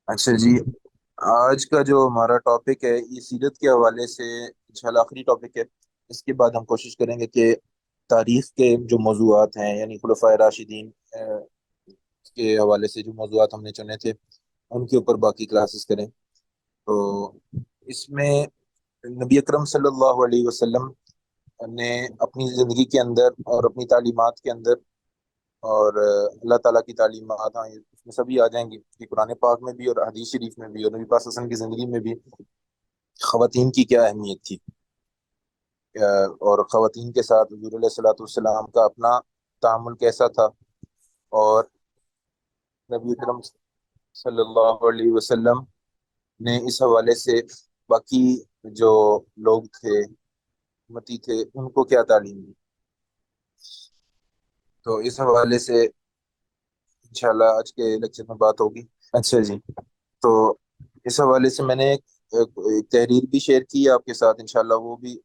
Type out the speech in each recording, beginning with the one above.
اچھا جی، آج کا جو ہمارا ٹاپک ہے یہ سیرت کے حوالے سے انشاءاللہ آخری ٹاپک ہے۔ اس کے بعد ہم کوشش کریں گے کہ تاریخ کے جو موضوعات ہیں یعنی خلفائے راشدین کے حوالے سے جو موضوعات ہم نے چنے تھے ان کے اوپر باقی کلاسز کریں۔ تو اس میں نبی اکرم صلی اللہ علیہ وسلم نے اپنی زندگی کے اندر اور اپنی تعلیمات کے اندر اور اللہ تعالیٰ کی تعلیمات، ہاں اس میں سبھی آ جائیں گی کہ قرآن پاک میں بھی اور حدیث شریف میں بھی اور نبی پاک صلی اللہ علیہ وسلم کی زندگی میں بھی خواتین کی کیا اہمیت تھی، اور خواتین کے ساتھ حضور علیہ الصلوۃ والسلام کا اپنا تعامل کیسا تھا، اور نبی اکرم صلی اللہ علیہ وسلم نے اس حوالے سے باقی جو لوگ تھے، امتی تھے، ان کو کیا تعلیم دی۔ تو اس حوالے سے انشاءاللہ آج کے لیکچر میں بات ہوگی۔ اچھا جی، تو اس حوالے سے میں نے ایک تحریر بھی شیئر کی ہے آپ کے ساتھ، انشاءاللہ وہ بھی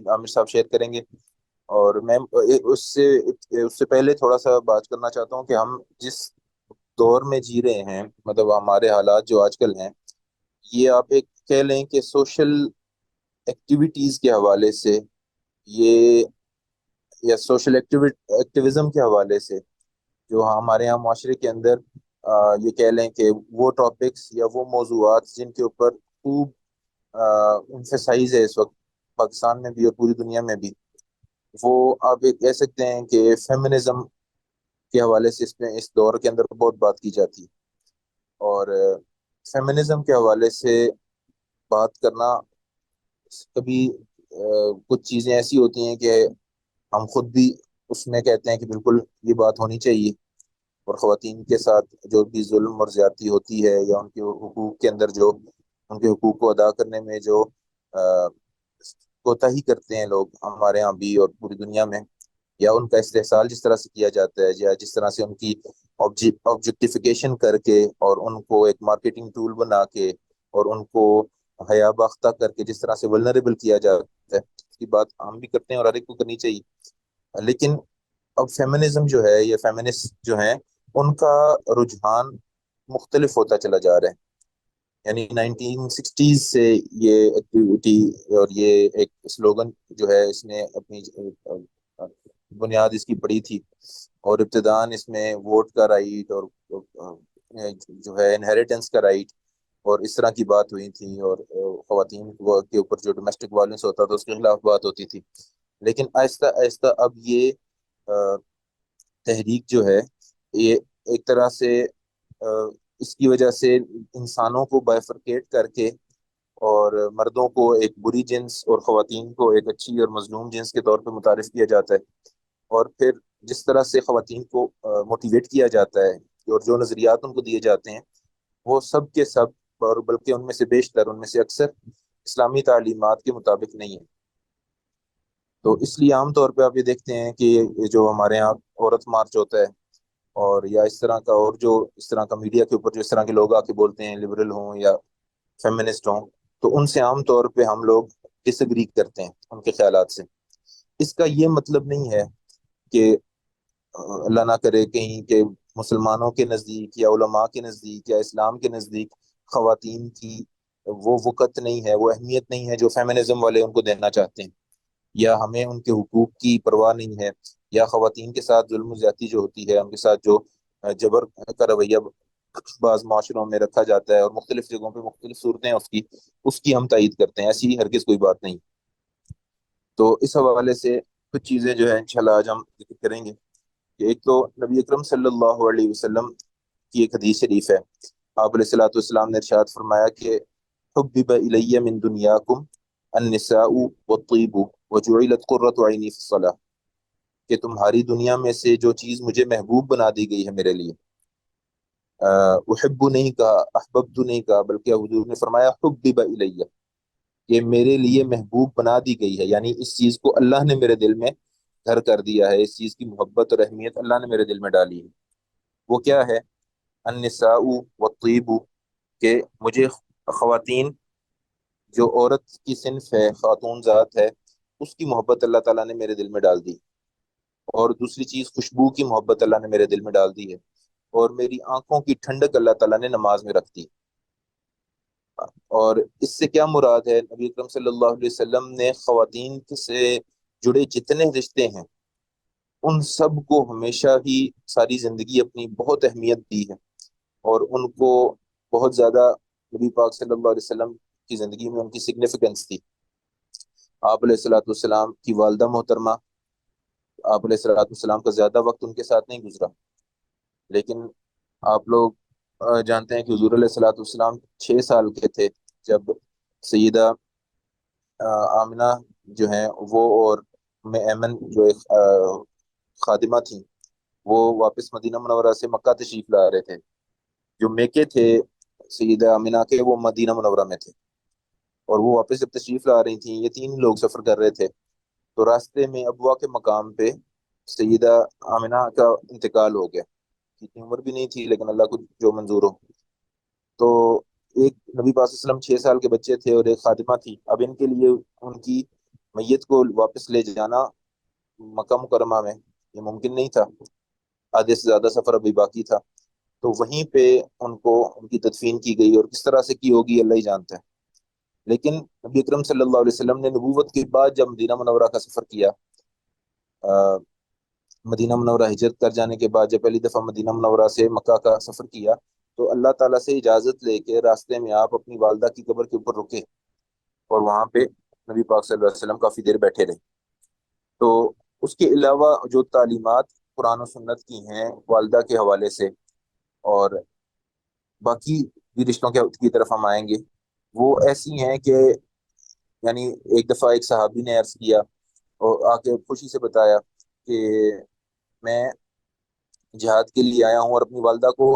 عامر صاحب شیئر کریں گے۔ اور میں اس سے پہلے تھوڑا سا بات کرنا چاہتا ہوں کہ ہم جس دور میں جی رہے ہیں، مطلب ہمارے حالات جو آج کل ہیں، یہ آپ ایک کہہ لیں کہ سوشل ایکٹیویٹیز کے حوالے سے، یہ یا سوشل ایکٹیویزم کے حوالے سے جو ہمارے یہاں معاشرے کے اندر یہ کہہ لیں کہ وہ ٹاپکس یا وہ موضوعات جن کے اوپر خوب امفیسائز ہے اس وقت پاکستان میں بھی اور پوری دنیا میں بھی، وہ آپ یہ کہہ سکتے ہیں کہ فیمنزم کے حوالے سے اس دور کے اندر بہت بات کی جاتی ہے۔ اور فیمنزم کے حوالے سے بات کرنا کبھی کچھ چیزیں ایسی ہوتی ہیں کہ ہم خود بھی اس میں کہتے ہیں کہ بالکل یہ بات ہونی چاہیے، اور خواتین کے ساتھ جو بھی ظلم اور زیادتی ہوتی ہے یا ان کے حقوق کے اندر جو ان کے حقوق کو ادا کرنے میں جو آ، کوتاہی کرتے ہیں لوگ ہمارے ہاں بھی اور پوری دنیا میں، یا ان کا استحصال جس طرح سے کیا جاتا ہے یا جس طرح سے ان کی آبجیکٹیفیکیشن کر کے اور ان کو ایک مارکیٹنگ ٹول بنا کے اور ان کو حیا باختہ کر کے جس طرح سے ولنریبل کیا جاتا ہے، اس کی بات ہم بھی کرتے ہیں اور ہر ایک کو کرنی چاہیے۔ لیکن اب فیمنزم جو ہے یا فیمنسٹ جو ہیں، ان کا رجحان مختلف ہوتا چلا جا رہا ہے۔ یعنی 1960s سے یہ ایکٹیویٹی اور یہ ایک سلوگن جو ہے اس نے اپنی بنیاد اس کی پڑی تھی، اور ابتداً اس میں ووٹ کا رائٹ اور جو ہے انہیریٹنس کا رائٹ اور اس طرح کی بات ہوئی تھی، اور خواتین کے اوپر جو ڈومیسٹک وائلنس ہوتا تھا اس کے خلاف بات ہوتی تھی۔ لیکن آہستہ آہستہ اب یہ تحریک جو ہے یہ ایک طرح سے اس کی وجہ سے انسانوں کو بائفرکیٹ کر کے اور مردوں کو ایک بری جنس اور خواتین کو ایک اچھی اور مظلوم جنس کے طور پہ متعارف کیا جاتا ہے، اور پھر جس طرح سے خواتین کو موٹیویٹ کیا جاتا ہے اور جو نظریات ان کو دیے جاتے ہیں وہ سب کے سب، اور بلکہ ان میں سے بیشتر، ان میں سے اکثر اسلامی تعلیمات کے مطابق نہیں ہے۔ تو اس لیے عام طور پہ آپ یہ دیکھتے ہیں کہ یہ جو ہمارے یہاں عورت مارچ ہوتا ہے، اور یا اس طرح کا اور جو اس طرح کا میڈیا کے اوپر جو اس طرح کے لوگ آ کے بولتے ہیں لبرل ہوں یا فیمنسٹ ہوں، تو ان سے عام طور پہ ہم لوگ ڈس ایگری کرتے ہیں ان کے خیالات سے۔ اس کا یہ مطلب نہیں ہے کہ اللہ نہ کرے کہیں کہ مسلمانوں کے نزدیک یا علماء کے نزدیک یا اسلام کے نزدیک خواتین کی وہ وقت نہیں ہے، وہ اہمیت نہیں ہے جو فیمنزم والے ان کو دینا چاہتے ہیں، یا ہمیں ان کے حقوق کی پرواہ نہیں ہے، یا خواتین کے ساتھ ظلم و زیادتی جو ہوتی ہے، ان کے ساتھ جو جبر کا رویہ بعض معاشروں میں رکھا جاتا ہے اور مختلف جگہوں پہ مختلف صورتیں ہیں اس کی ہم تائید کرتے ہیں، ایسی ہرگز کوئی بات نہیں۔ تو اس حوالے سے کچھ چیزیں جو ہے انشاءاللہ آج ہم ذکر کریں گے کہ ایک تو نبی اکرم صلی اللہ علیہ وسلم کی ایک حدیث شریف ہے۔ آپ علیہ الصلوۃ والسلام نے ارشاد فرمایا کہ حبب الی من دنیاکم النساء والطیب وجعلت قرۃ عینی فی الصلاۃ، کہ تمہاری دنیا میں سے جو چیز مجھے محبوب بنا دی گئی ہے میرے لیے، احب نہیں کہا، احببت نہیں کہا، بلکہ حضور نے فرمایا حبب الیہ، یہ میرے لیے محبوب بنا دی گئی ہے، یعنی اس چیز کو اللہ نے میرے دل میں گھر کر دیا ہے، اس چیز کی محبت اور اہمیت اللہ نے میرے دل میں ڈالی ہے۔ وہ کیا ہے؟ النساء والطیب، کہ مجھے خواتین، جو عورت کی صنف ہے، خاتون ذات ہے، اس کی محبت اللہ تعالیٰ نے میرے دل میں ڈال دی، اور دوسری چیز خوشبو کی محبت اللہ نے میرے دل میں ڈال دی ہے، اور میری آنکھوں کی ٹھنڈک اللہ تعالیٰ نے نماز میں رکھ دی۔ اور اس سے کیا مراد ہے؟ نبی اکرم صلی اللہ علیہ وسلم نے خواتین سے جڑے جتنے رشتے ہیں ان سب کو ہمیشہ ہی ساری زندگی اپنی بہت اہمیت دی ہے، اور ان کو بہت زیادہ نبی پاک صلی اللہ علیہ وسلم کی زندگی میں ان کی سگنیفیکنس تھی۔ آپ علیہ الصلوۃ والسلام کی والدہ محترمہ، آپ علیہ الصلوۃ والسلام کا زیادہ وقت ان کے ساتھ نہیں گزرا، لیکن آپ لوگ جانتے ہیں کہ حضور علیہ الصلوۃ والسلام 6 سال کے تھے جب سیدہ آمنہ جو ہیں وہ اور ام ایمن جو ایک خادمہ تھیں، وہ واپس مدینہ منورہ سے مکہ تشریف لا رہے تھے۔ جو میکے تھے سیدہ آمنہ کے، وہ مدینہ منورہ میں تھے، اور وہ واپس جب تشریف لا رہی تھیں، یہ 3 لوگ سفر کر رہے تھے، تو راستے میں ابوا کے مقام پہ سیدہ آمنہ کا انتقال ہو گیا۔ اتنی عمر بھی نہیں تھی، لیکن اللہ کو جو منظور ہو۔ تو ایک نبی پاک صلی اللہ علیہ وسلم 6 سال کے بچے تھے اور ایک خادمہ تھی، اب ان کے لیے ان کی میت کو واپس لے جانا مکہ مکرمہ میں یہ ممکن نہیں تھا، آدھے سے زیادہ سفر ابھی باقی تھا، تو وہیں پہ ان کو ان کی تدفین کی گئی، اور کس طرح سے کی ہوگی اللہ ہی جانتا ہے۔ لیکن نبی اکرم صلی اللہ علیہ وسلم نے نبوت کے بعد جب مدینہ منورہ کا سفر کیا، مدینہ منورہ ہجرت کر جانے کے بعد جب پہلی دفعہ مدینہ منورہ سے مکہ کا سفر کیا، تو اللہ تعالیٰ سے اجازت لے کے راستے میں آپ اپنی والدہ کی قبر کے اوپر رکے، اور وہاں پہ نبی پاک صلی اللہ علیہ وسلم کافی دیر بیٹھے رہے۔ تو اس کے علاوہ جو تعلیمات قرآن و سنت کی ہیں والدہ کے حوالے سے، اور باقی بھی رشتوں کی طرف ہم آئیں گے، وہ ایسی ہیں کہ یعنی ایک دفعہ ایک صحابی نے عرض کیا اور آ کے خوشی سے بتایا کہ میں جہاد کے لیے آیا ہوں اور اپنی والدہ کو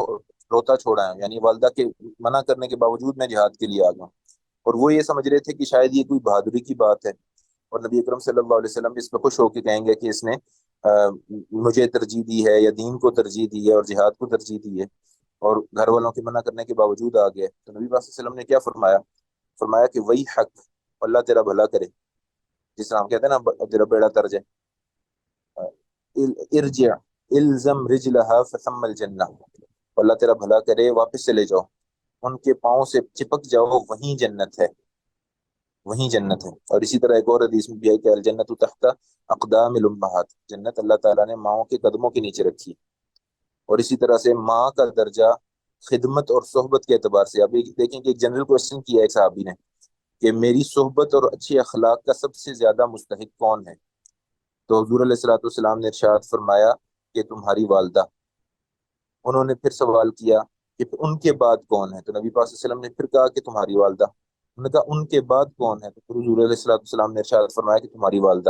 روتا چھوڑا ہے، یعنی والدہ کے منع کرنے کے باوجود میں جہاد کے لیے آ گیا ہوں، اور وہ یہ سمجھ رہے تھے کہ شاید یہ کوئی بہادری کی بات ہے، اور نبی اکرم صلی اللہ علیہ وسلم اس پہ خوش ہو کے کہیں گے کہ اس نے مجھے ترجیح دی ہے، یا دین کو ترجیح دی ہے اور جہاد کو ترجیح دی ہے، اور گھر والوں کے منع کرنے کے باوجود آ گیا۔ تو نبی پاک صلی اللہ علیہ وسلم نے کیا فرمایا؟ فرمایا کہ وہی حق، اللہ تیرا بھلا کرے، جس طرح ہم کہتے ہیں نا تیرا بیڑا ترجے، ارجع الزم رجلها فثم الجنہ، اللہ تیرا بھلا کرے، واپس چلے جاؤ، ان کے پاؤں سے چپک جاؤ، وہیں جنت ہے، وہیں جنت ہے۔ اور اسی طرح ایک اور حدیث میں بھی ہے کہ الجنت تحت اقدام الامہات، جنت اللہ تعالیٰ نے ماؤں کے قدموں کے نیچے رکھی ہے۔ اور اسی طرح سے ماں کا درجہ خدمت اور صحبت کے اعتبار سے، اب دیکھیں کہ ایک جنرل کوشچن کیا ہے ایک صحابی نے کہ میری صحبت اور اچھی اخلاق کا سب سے زیادہ مستحق کون ہے؟ تو حضور علیہ الصلوۃ والسلام نے ارشاد فرمایا کہ تمہاری والدہ۔ انہوں نے پھر سوال کیا کہ ان کے بعد کون ہے؟ تو نبی پاک صلی اللہ علیہ وسلم نے پھر کہا کہ تمہاری والدہ۔ انہوں نے کہا ان کے بعد کون ہے؟ تو پھر حضور علیہ الصلوۃ والسلام نے ارشاد فرمایا کہ تمہاری والدہ،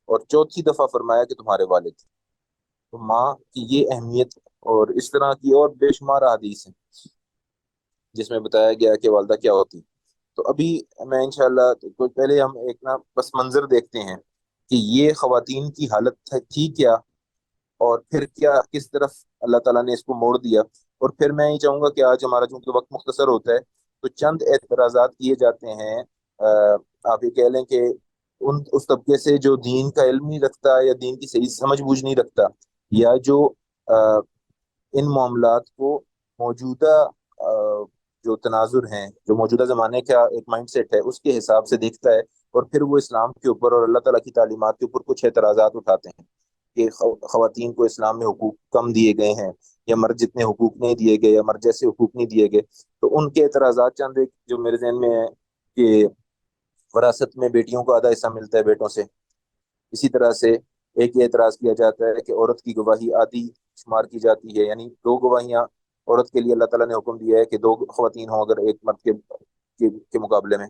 اور چوتھی دفعہ فرمایا کہ تمہارے والد۔ تو ماں کی یہ اہمیت، اور اس طرح کی اور بے شمار احادیث ہیں جس میں بتایا گیا کہ والدہ کیا ہوتی۔ تو ابھی میں انشاءاللہ تو پہلے ہم ایک نا پس منظر دیکھتے ہیں کہ یہ خواتین کی حالت تھی کیا، اور پھر کیا کس طرف اللہ تعالیٰ نے اس کو موڑ دیا۔ اور پھر میں یہ چاہوں گا کہ آج ہمارا چونکہ وقت مختصر ہوتا ہے، تو چند اعتراضات کیے جاتے ہیں، آپ یہ کہہ لیں کہ اس طبقے سے جو دین کا علم نہیں رکھتا یا دین کی صحیح سمجھ بوجھ نہیں رکھتا، یا جو ان معاملات کو موجودہ جو تناظر ہیں، جو موجودہ زمانے کا ایک مائنڈ سیٹ ہے اس کے حساب سے دیکھتا ہے، اور پھر وہ اسلام کے اوپر اور اللہ تعالیٰ کی تعلیمات کے اوپر کچھ اعتراضات اٹھاتے ہیں کہ خواتین کو اسلام میں حقوق کم دیے گئے ہیں، یا مرد جتنے حقوق نہیں دیے گئے، یا مرد جیسے حقوق نہیں دیے گئے۔ تو ان کے اعتراضات چند ایک جو میرے ذہن میں ہے کہ وراثت میں بیٹیوں کو آدھا حصہ ملتا ہے بیٹوں سے، اسی طرح سے ایک یہ اعتراض کیا جاتا ہے کہ عورت کی گواہی آدھی شمار کی جاتی ہے، یعنی 2 گواہیاں عورت کے لیے اللہ تعالیٰ نے حکم دیا ہے کہ 2 خواتین ہوں اگر ایک مرد کے مقابلے میں۔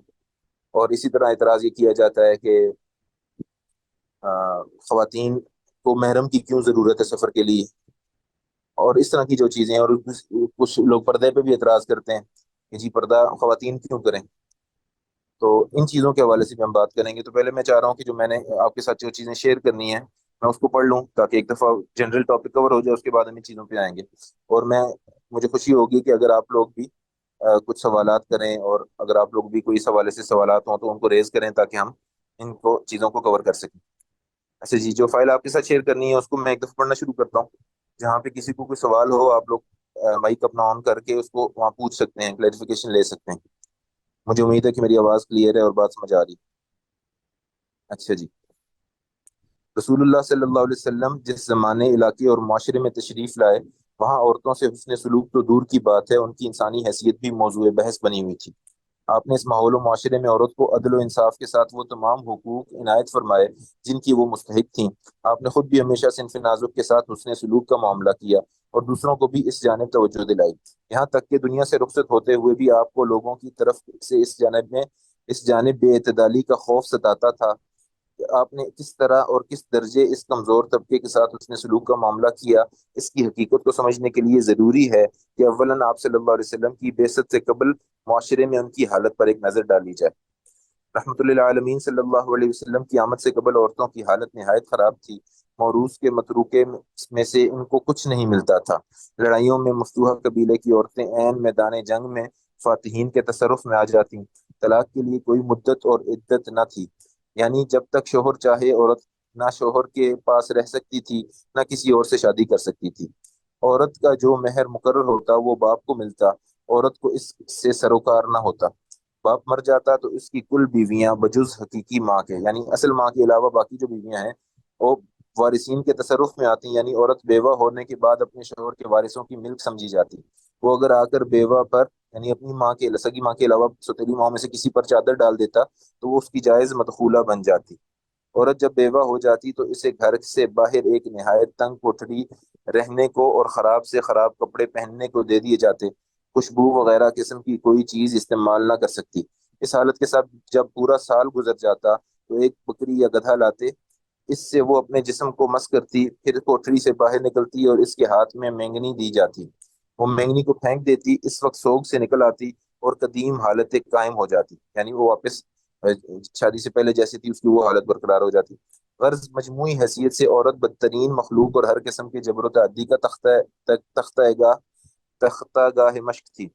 اور اسی طرح اعتراض یہ کیا جاتا ہے کہ خواتین کو محرم کی کیوں ضرورت ہے سفر کے لیے، اور اس طرح کی جو چیزیں، اور کچھ لوگ پردے پہ بھی اعتراض کرتے ہیں کہ جی پردہ خواتین کیوں کریں۔ تو ان چیزوں کے حوالے سے بھی ہم بات کریں گے۔ تو پہلے میں چاہ رہا ہوں کہ جو میں نے آپ کے ساتھ جو چیزیں شیئر کرنی ہیں میں اس کو پڑھ لوں، تاکہ ایک دفعہ جنرل ٹاپک کور ہو جائے، اس کے بعد ہم ان چیزوں پہ آئیں گے۔ اور مجھے خوشی ہوگی کہ اگر آپ لوگ بھی کچھ سوالات کریں، اور اگر آپ لوگ بھی کوئی اس حوالے سے سوالات ہوں تو ان کو ریز کریں، تاکہ ہم ان کو چیزوں کو کور کر سکیں۔ اچھا جی، جو فائل آپ کے ساتھ شیئر کرنی ہے اس کو میں ایک دفعہ پڑھنا شروع کرتا ہوں۔ جہاں پہ کسی کو کوئی سوال ہو، آپ لوگ مائک اپنا آن کر کے اس کو وہاں پوچھ سکتے ہیں، کلیریفیکیشن لے سکتے ہیں۔ مجھے امید ہے کہ میری آواز کلیئر ہے اور بات سمجھ آ رہی ہے۔ اچھا جی۔ رسول اللہ صلی اللہ علیہ وسلم جس زمانے، علاقے اور معاشرے میں تشریف لائے، وہاں عورتوں سے حسن سلوک تو دور کی بات ہے، ان کی انسانی حیثیت بھی موضوع بحث بنی ہوئی تھی۔ آپ نے اس ماحول و معاشرے میں عورت کو عدل و انصاف کے ساتھ وہ تمام حقوق عنایت فرمائے جن کی وہ مستحق تھیں۔ آپ نے خود بھی ہمیشہ صنف نازک کے ساتھ حسن سلوک کا معاملہ کیا اور دوسروں کو بھی اس جانب توجہ دلائی، یہاں تک کہ دنیا سے رخصت ہوتے ہوئے بھی آپ کو لوگوں کی طرف سے اس جانب بے اعتدالی کا خوف ستاتا تھا کہ آپ نے کس طرح اور کس درجے اس کمزور طبقے کے ساتھ اس نے سلوک کا معاملہ کیا۔ اس کی حقیقت کو سمجھنے کے لیے ضروری ہے کہ اولاً آپ صلی اللہ علیہ وسلم کی بعثت سے قبل معاشرے میں ان کی حالت پر ایک نظر ڈالی جائے۔ رحمت اللہ عالمین صلی اللہ علیہ وسلم کی آمد سے قبل عورتوں کی حالت نہایت خراب تھی۔ موروث کے متروکے میں سے ان کو کچھ نہیں ملتا تھا۔ لڑائیوں میں مفتوحہ قبیلے کی عورتیں عین میدان جنگ میں فاتحین کے تصرف میں آ جاتی۔ طلاق کے لیے کوئی مدت اور عدت نہ تھی، یعنی جب تک شوہر چاہے عورت نہ شوہر کے پاس رہ سکتی تھی نہ کسی اور سے شادی کر سکتی تھی۔ عورت کا جو مہر مقرر ہوتا وہ باپ کو ملتا، عورت کو اس سے سروکار نہ ہوتا۔ باپ مر جاتا تو اس کی کل بیویاں بجز حقیقی ماں کے، یعنی اصل ماں کے علاوہ باقی جو بیویاں ہیں وہ وارثین کے تصرف میں آتی، یعنی عورت بیوہ ہونے کے بعد اپنے شوہر کے وارثوں کی ملک سمجھی جاتی۔ وہ اگر آ کر بیوہ پر، یعنی اپنی ماں کے سگی ماں کے علاوہ سوتیلی ماں میں سے کسی پر چادر ڈال دیتا تو وہ اس کی جائز مدخولہ بن جاتی۔ عورت جب بیوہ ہو جاتی تو اسے گھر سے باہر ایک نہایت تنگ کوٹھڑی رہنے کو اور خراب سے خراب کپڑے پہننے کو دے دیے جاتے، خوشبو وغیرہ قسم کی کوئی چیز استعمال نہ کر سکتی۔ اس حالت کے ساتھ جب پورا سال گزر جاتا تو ایک بکری یا گدھا لاتے، اس سے وہ اپنے جسم کو مس کرتی، پھر کوٹھڑی سے باہر نکلتی اور اس کے ہاتھ میں مینگنی دی جاتی۔ وہ مینگنی کو پھینک دیتی، اس وقت سوگ سے نکل آتی اور قدیم حالت قائم ہو جاتی، یعنی وہ واپس شادی سے پہلے جیسی تھی اس کی وہ حالت برقرار ہو جاتی۔ غرض مجموعی حیثیت سے عورت بدترین مخلوق اور ہر قسم کے جبر و تعدی کا تختہ گاہ مشق تھی۔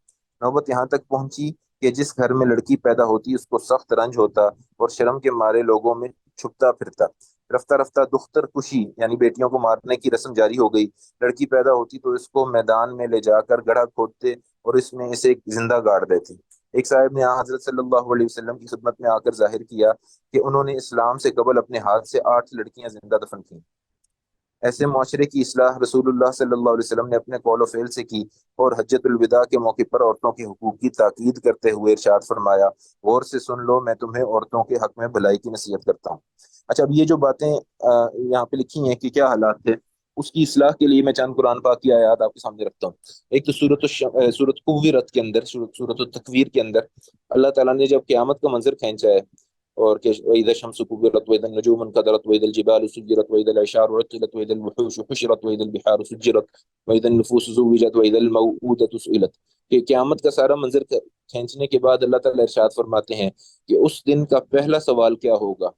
نوبت یہاں تک پہنچی کہ جس گھر میں لڑکی پیدا ہوتی اس کو سخت رنج ہوتا اور شرم کے مارے لوگوں میں چھپتا پھرتا۔ رفتہ رفتہ دختر کشی یعنی بیٹیوں کو مارنے کی رسم جاری ہو گئی۔ لڑکی پیدا ہوتی تو اس کو میدان میں لے جا کر گڑھا کھودتے اور اس میں اسے زندہ گاڑ دیتے۔ ایک صاحب نے حضرت صلی اللہ علیہ وسلم کی خدمت میں آ کر ظاہر کیا کہ انہوں نے اسلام سے قبل اپنے ہاتھ سے 8 لڑکیاں زندہ دفن کی۔ ایسے معاشرے کی اصلاح رسول اللہ صلی اللہ علیہ وسلم نے اپنے قول و فعل سے کی اور حجت الوداع کے موقع پر عورتوں کے حقوق کی تاکید کرتے ہوئے ارشاد فرمایا، غور سے سن لو، میں تمہیں عورتوں کے حق میں بھلائی کی نصیحت کرتا ہوں۔ اچھا، اب یہ جو باتیں یہاں پہ لکھی ہیں کہ کیا حالات تھے، اس کی اصلاح کے لیے میں چند قرآن پاک کی آیات آپ کے سامنے رکھتا ہوں۔ ایک تو سورت کویرت کے اندر، سورت التکویر کے اندر اللہ تعالیٰ نے جب قیامت کا منظر کھینچا ہے اور کہ وَإِذَا الشَّمْسُ كُوِّرَتْ وَإِذَا النُّجُومُ انكَدَرَتْ وَإِذَا الْجِبَالُ سُجِّرَتْ وَإِذَا الْعِشَارُ عُطِّلَتْ وَإِذَا الْوُحُوشُ حُشِرَتْ وَإِذَا الْبِحَارُ سُجِّرَتْ وَإِذَا النُّفُوسُ زُوِّجَتْ وَإِذَا الْمَوْءُودَةُ سُئِلَتْ، کہ قیامت کا سارا منظر کھینچنے کے بعد اللہ تعالیٰ ارشاد فرماتے ہیں کہ اس دن کا پہلا سوال کیا ہوگا،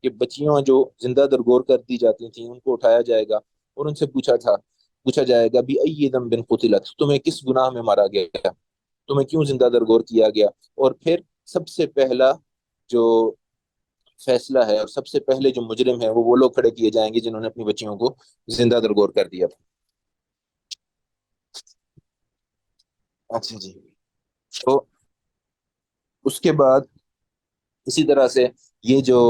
کہ بچیاں جو زندہ درگور کر دی جاتی تھیں ان کو اٹھایا جائے گا اور ان سے پوچھا جائے گا بِأَيِّ ذَنبٍ قُتِلَتْ، تمہیں کس گناہ میں مارا گیا، تمہیں کیوں زندہ درگور کیا گیا۔ اور پھر سب سے پہلا جو فیصلہ ہے اور سب سے پہلے جو مجرم ہے وہ لوگ کھڑے کیے جائیں گے جنہوں نے اپنی بچیوں کو زندہ درگور کر دیا تھا۔ اچھا جی۔ تو اس کے بعد اسی طرح سے یہ جو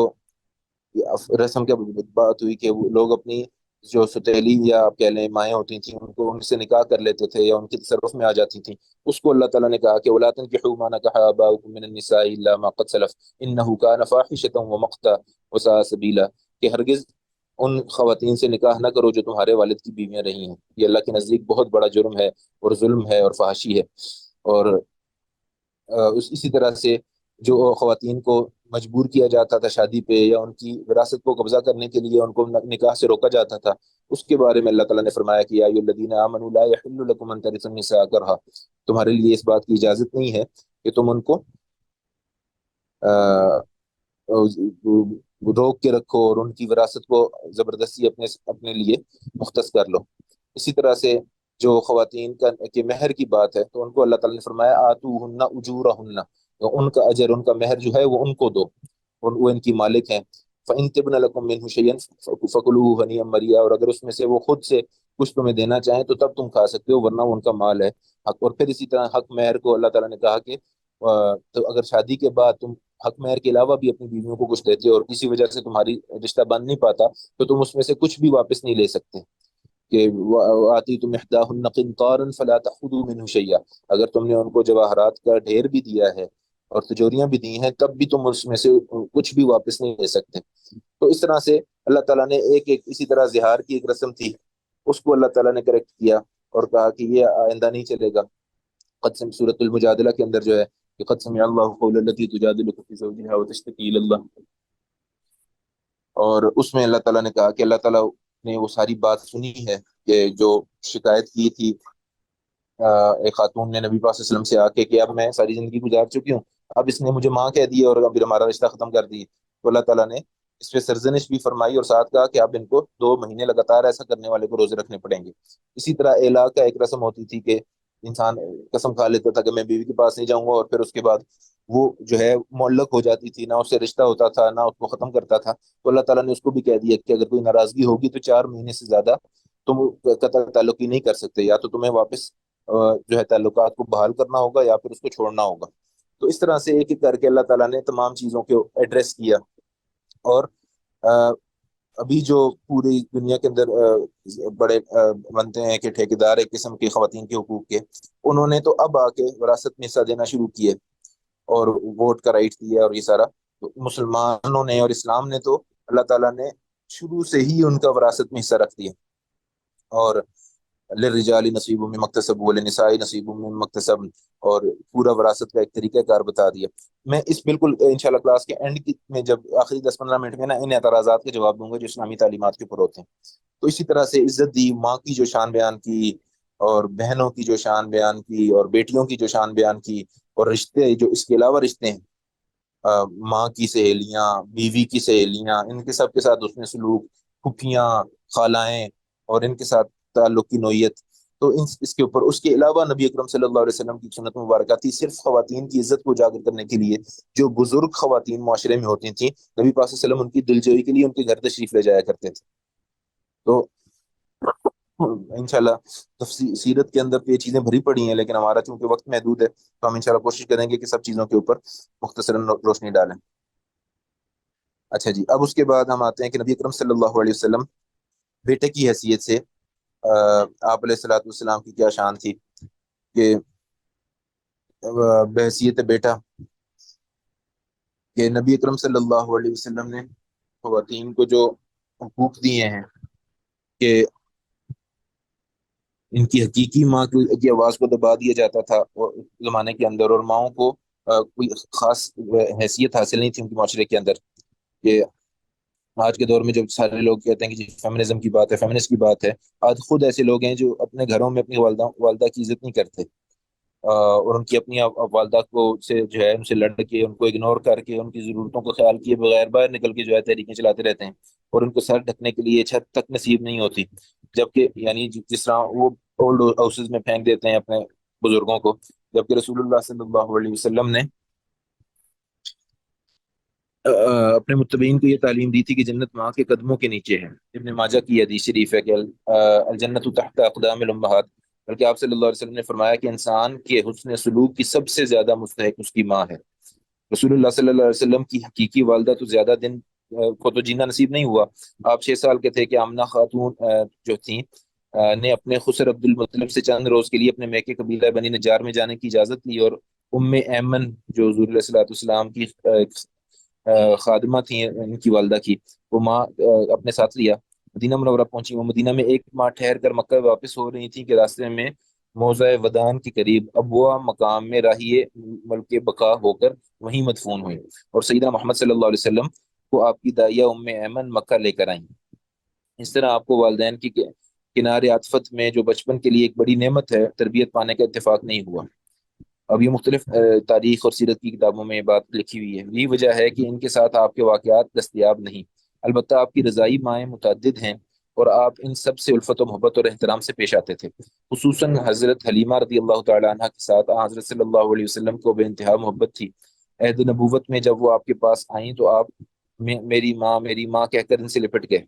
رسم کی بات ہوئی کہ وہ لوگ اپنی جو ستیلی یا آپ کہہ لیں مائیں ہوتی تھیں ان کو ان سے نکاح کر لیتے تھے یا ان کے تصرف میں آ جاتی تھیں، اس کو اللہ تعالیٰ نے کہا کہ وَلَا تَنكِحُوا مَا نَكَحَ آبَاؤُكُم مِّنَ النِّسَاءِ إِلَّا مَا قَدْ سَلَفَ إِنَّهُ كَانَ فَاحِشَةً وَمَقْتًا وَسَاءَ سَبِيلًا، کہ ہرگز ان خواتین سے نکاح نہ کرو جو تمہارے والد کی بیویاں رہی ہیں، یہ اللہ کے نزدیک بہت بڑا جرم ہے اور ظلم ہے اور فحاشی ہے۔ اور اسی طرح سے جو خواتین کو مجبور کیا جاتا تھا شادی پہ یا ان کی وراثت کو قبضہ کرنے کے لیے ان کو نکاح سے روکا جاتا تھا، اس کے بارے میں اللہ تعالیٰ نے فرمایا کہ یا ایھا الذین آمنوا لا یحل لکم ان ترثوا النساء کرہا، تمہارے لیے اس بات کی اجازت نہیں ہے کہ تم ان کو روک کے رکھو اور ان کی وراثت کو زبردستی اپنے اپنے لیے مختص کر لو۔ اسی طرح سے جو خواتین کے مہر کی بات ہے تو ان کو اللہ تعالیٰ نے فرمایا آتوہن اجورہن، تو ان کا اجر، ان کا مہر جو ہے وہ ان کو دو، اور وہ ان کی مالک ہیں۔ فَإِن تِبْنَ لَكُم مِّنْهُ شَيْئًا فَكُلُوهُ هَنِيئًا مَرِيئًا، اور اگر اس میں سے وہ خود سے کچھ تمہیں دینا چاہیں تو تب تم کھا سکتے ہو ورنہ وہ ان کا مال ہے۔ حق، اور پھر اسی طرح حق مہر کو اللہ تعالیٰ نے کہا کہ تو اگر شادی کے بعد تم حق مہر کے علاوہ بھی اپنی بیویوں کو کچھ دیتے ہو اور کسی وجہ سے تمہاری رشتہ بن نہیں پاتا، تو تم اس میں سے کچھ بھی واپس نہیں لے سکتے، کہ آتی تم احداہن قنطارا فلا تأخذوا منه شیئا، اگر تم نے ان کو جواہرات کا ڈھیر بھی دیا ہے اور تجوریاں بھی دی ہیں، تب بھی تم اس میں سے کچھ بھی واپس نہیں لے سکتے۔ تو اس طرح سے اللہ تعالیٰ نے ایک اسی طرح زہار کی ایک رسم تھی، اس کو اللہ تعالیٰ نے کریکٹ کیا اور کہا کہ یہ آئندہ نہیں چلے گا۔ قد سم سورۃ المجادلہ کے اندر جو ہے کہ قد سمع اللہ قول التي تجادلك في زوجها وتشتكي الى اللہ، اور اس میں اللہ تعالیٰ نے کہا کہ اللہ تعالیٰ نے وہ ساری بات سنی ہے کہ جو شکایت کی تھی ایک خاتون نے نبی پاک صلی اللہ علیہ وسلم سے آ کے کہ اب میں ساری زندگی گزار چکی ہوں، اب اس نے مجھے ماں کہہ دی اور اب ہمارا رشتہ ختم کر دی، تو اللہ تعالیٰ نے اس پہ سرزنش بھی فرمائی اور ساتھ کہا کہ اب ان کو 2 مہینے لگاتار ایسا کرنے والے کو روزے رکھنے پڑیں گے۔ اسی طرح اعلاء کا ایک رسم ہوتی تھی کہ انسان قسم کھا لیتا تھا کہ میں بیوی کے پاس نہیں جاؤں گا، اور پھر اس کے بعد وہ جو ہے معلق ہو جاتی تھی، نہ اس سے رشتہ ہوتا تھا نہ اس کو ختم کرتا تھا۔ تو اللہ تعالیٰ نے اس کو بھی کہہ دیا کہ اگر کوئی ناراضگی ہوگی تو 4 مہینے سے زیادہ تم قطع تعلقی نہیں کر سکتے، یا تو تمہیں واپس جو ہے تعلقات کو بحال کرنا ہوگا یا پھر اس کو چھوڑنا ہوگا۔ تو اس طرح سے ایک ایک کر کے اللہ تعالیٰ نے تمام چیزوں کو ایڈریس کیا، اور ابھی جو پوری دنیا کے اندر بڑے بنتے ہیں کہ ٹھیکیدار ایک قسم کے خواتین کے حقوق کے، انہوں نے تو اب آ کے وراثت میں حصہ دینا شروع کیے اور ووٹ کا رائٹ دیا اور یہ سارا۔ تو مسلمانوں نے اور اسلام نے تو اللہ تعالیٰ نے شروع سے ہی ان کا وراثت میں حصہ رکھ دیا، اور للرجال نصیب مما اکتسبوا وللنساء نصیب مما اکتسبن، اور پورا وراثت کا ایک طریقہ کار بتا دیا۔ میں اس بالکل انشاءاللہ کلاس کے اینڈ میں جب آخری 10-15 منٹ میں نا ان اعتراضات کے جواب دوں گا جو اسلامی تعلیمات کے اوپر ہوتے ہیں۔ تو اسی طرح سے عزت دی، ماں کی جو شان بیان کی اور بہنوں کی جو شان بیان کی اور بیٹیوں کی جو شان بیان کی، اور رشتے جو اس کے علاوہ رشتے ہیں، ماں کی سہیلیاں، بیوی کی سہیلیاں، ان کے سب کے ساتھ اس نے سلوک، پھوپھیاں، خالائیں، اور ان کے ساتھ تعلق کی نوعیت۔ تو اس کے اوپر اس کے علاوہ نبی اکرم صلی اللہ علیہ وسلم کی سنت مبارکہ تھی صرف خواتین کی عزت کو اجاگر کرنے کے لیے، جو بزرگ خواتین معاشرے میں ہوتی تھیں نبی پاک صلی اللہ علیہ وسلم ان کی دلجوئی کے لیے ان کے گھر تشریف لے جایا کرتے تھے۔ تو انشاءاللہ تفسیر سیرت کے اندر تو یہ چیزیں بھری پڑی ہیں، لیکن ہمارا چونکہ وقت محدود ہے تو ہم انشاءاللہ کوشش کریں گے کہ سب چیزوں کے اوپر مختصراً روشنی ڈالیں۔ اچھا جی، اب اس کے بعد ہم آتے ہیں کہ نبی اکرم صلی اللہ علیہ وسلم بیٹے کی حیثیت سے آپ علیہ الصلوۃ والسلام کی کیا شان تھی، کہ بحیثیت بیٹا کہ نبی اکرم صلی اللہ علیہ وسلم نے خواتین کو جو حقوق دیے ہیں کہ ان کی حقیقی ماں کی آواز کو دبا دیا جاتا تھا اور اس زمانے کے اندر، اور ماؤں کو کوئی خاص حیثیت حاصل نہیں تھی ان کے معاشرے کے اندر، کہ آج کے دور میں جب سارے لوگ کہتے ہیں کہ جی فیمنزم کی بات ہے، فیمنسٹ کی بات ہے، آج خود ایسے لوگ ہیں جو اپنے گھروں میں اپنی والدہ کی عزت نہیں کرتے، اور ان کی اپنی والدہ کو سے جو ہے ان سے لڑ کے، ان کو اگنور کر کے، ان کی ضرورتوں کو خیال کیے بغیر باہر نکل کے جو ہے تحریکیں چلاتے رہتے ہیں، اور ان کو سر ڈھکنے کے لیے چھت تک نصیب نہیں ہوتی، جبکہ یعنی جس طرح وہ اولڈ ہاؤسز میں پھینک دیتے ہیں اپنے بزرگوں کو، جبکہ رسول اللہ صلی اللہ علیہ وسلم نے اپنے متبعین کو یہ تعلیم دی تھی کہ جنت ماں کے قدموں کے نیچے ہے۔ ابن ماجہ کی حدیث شریف ہے کہ الجنت تحت اقدام الامہات، بلکہ آپ صلی اللہ علیہ وسلم نے فرمایا کہ انسان کے حسن سلوک کی سب سے زیادہ مستحق اس کی ماں ہے۔ رسول اللہ صلی اللہ علیہ وسلم کی حقیقی والدہ تو زیادہ دن کو تو جینا نصیب نہیں ہوا، آپ 6 سال کے تھے کہ آمنہ خاتون جو تھیں نے اپنے خسر عبد المطلب سے چند روز کے لیے اپنے میکے قبیلہ بنی نجار میں جانے کی اجازت لی، اور ام ایمن جو حضور علیہ الصلوۃ والسلام کی خادمہ تھیں ان کی والدہ کی، وہ ماں اپنے ساتھ لیا، مدینہ منورہ پہنچی۔ وہ مدینہ میں 1 ماہ ٹھہر کر مکہ واپس ہو رہی تھی کہ راستے میں موضع ودان کے قریب ابوا مقام میں راہیے ملک بقا ہو کر وہیں مدفون ہوئی، اور سیدنا محمد صلی اللہ علیہ وسلم کو آپ کی دائیہ ام ایمن مکہ لے کر آئیں۔ اس طرح آپ کو والدین کی کنارے عاطفت میں جو بچپن کے لیے ایک بڑی نعمت ہے، تربیت پانے کا اتفاق نہیں ہوا۔ اب یہ مختلف تاریخ اور سیرت کی کتابوں میں یہ بات لکھی ہوئی ہے، یہی وجہ ہے کہ ان کے ساتھ آپ کے واقعات دستیاب نہیں، البتہ آپ کی رضائی مائیں متعدد ہیں، اور آپ ان سب سے الفت و محبت اور احترام سے پیش آتے تھے، خصوصاً حضرت حلیمہ رضی اللہ تعالی عنہ کے ساتھ حضرت صلی اللہ علیہ وسلم کو بے انتہا محبت تھی۔ عہد نبوت میں جب وہ آپ کے پاس آئیں تو آپ میری ماں کہہ کر ان سے لپٹ گئے۔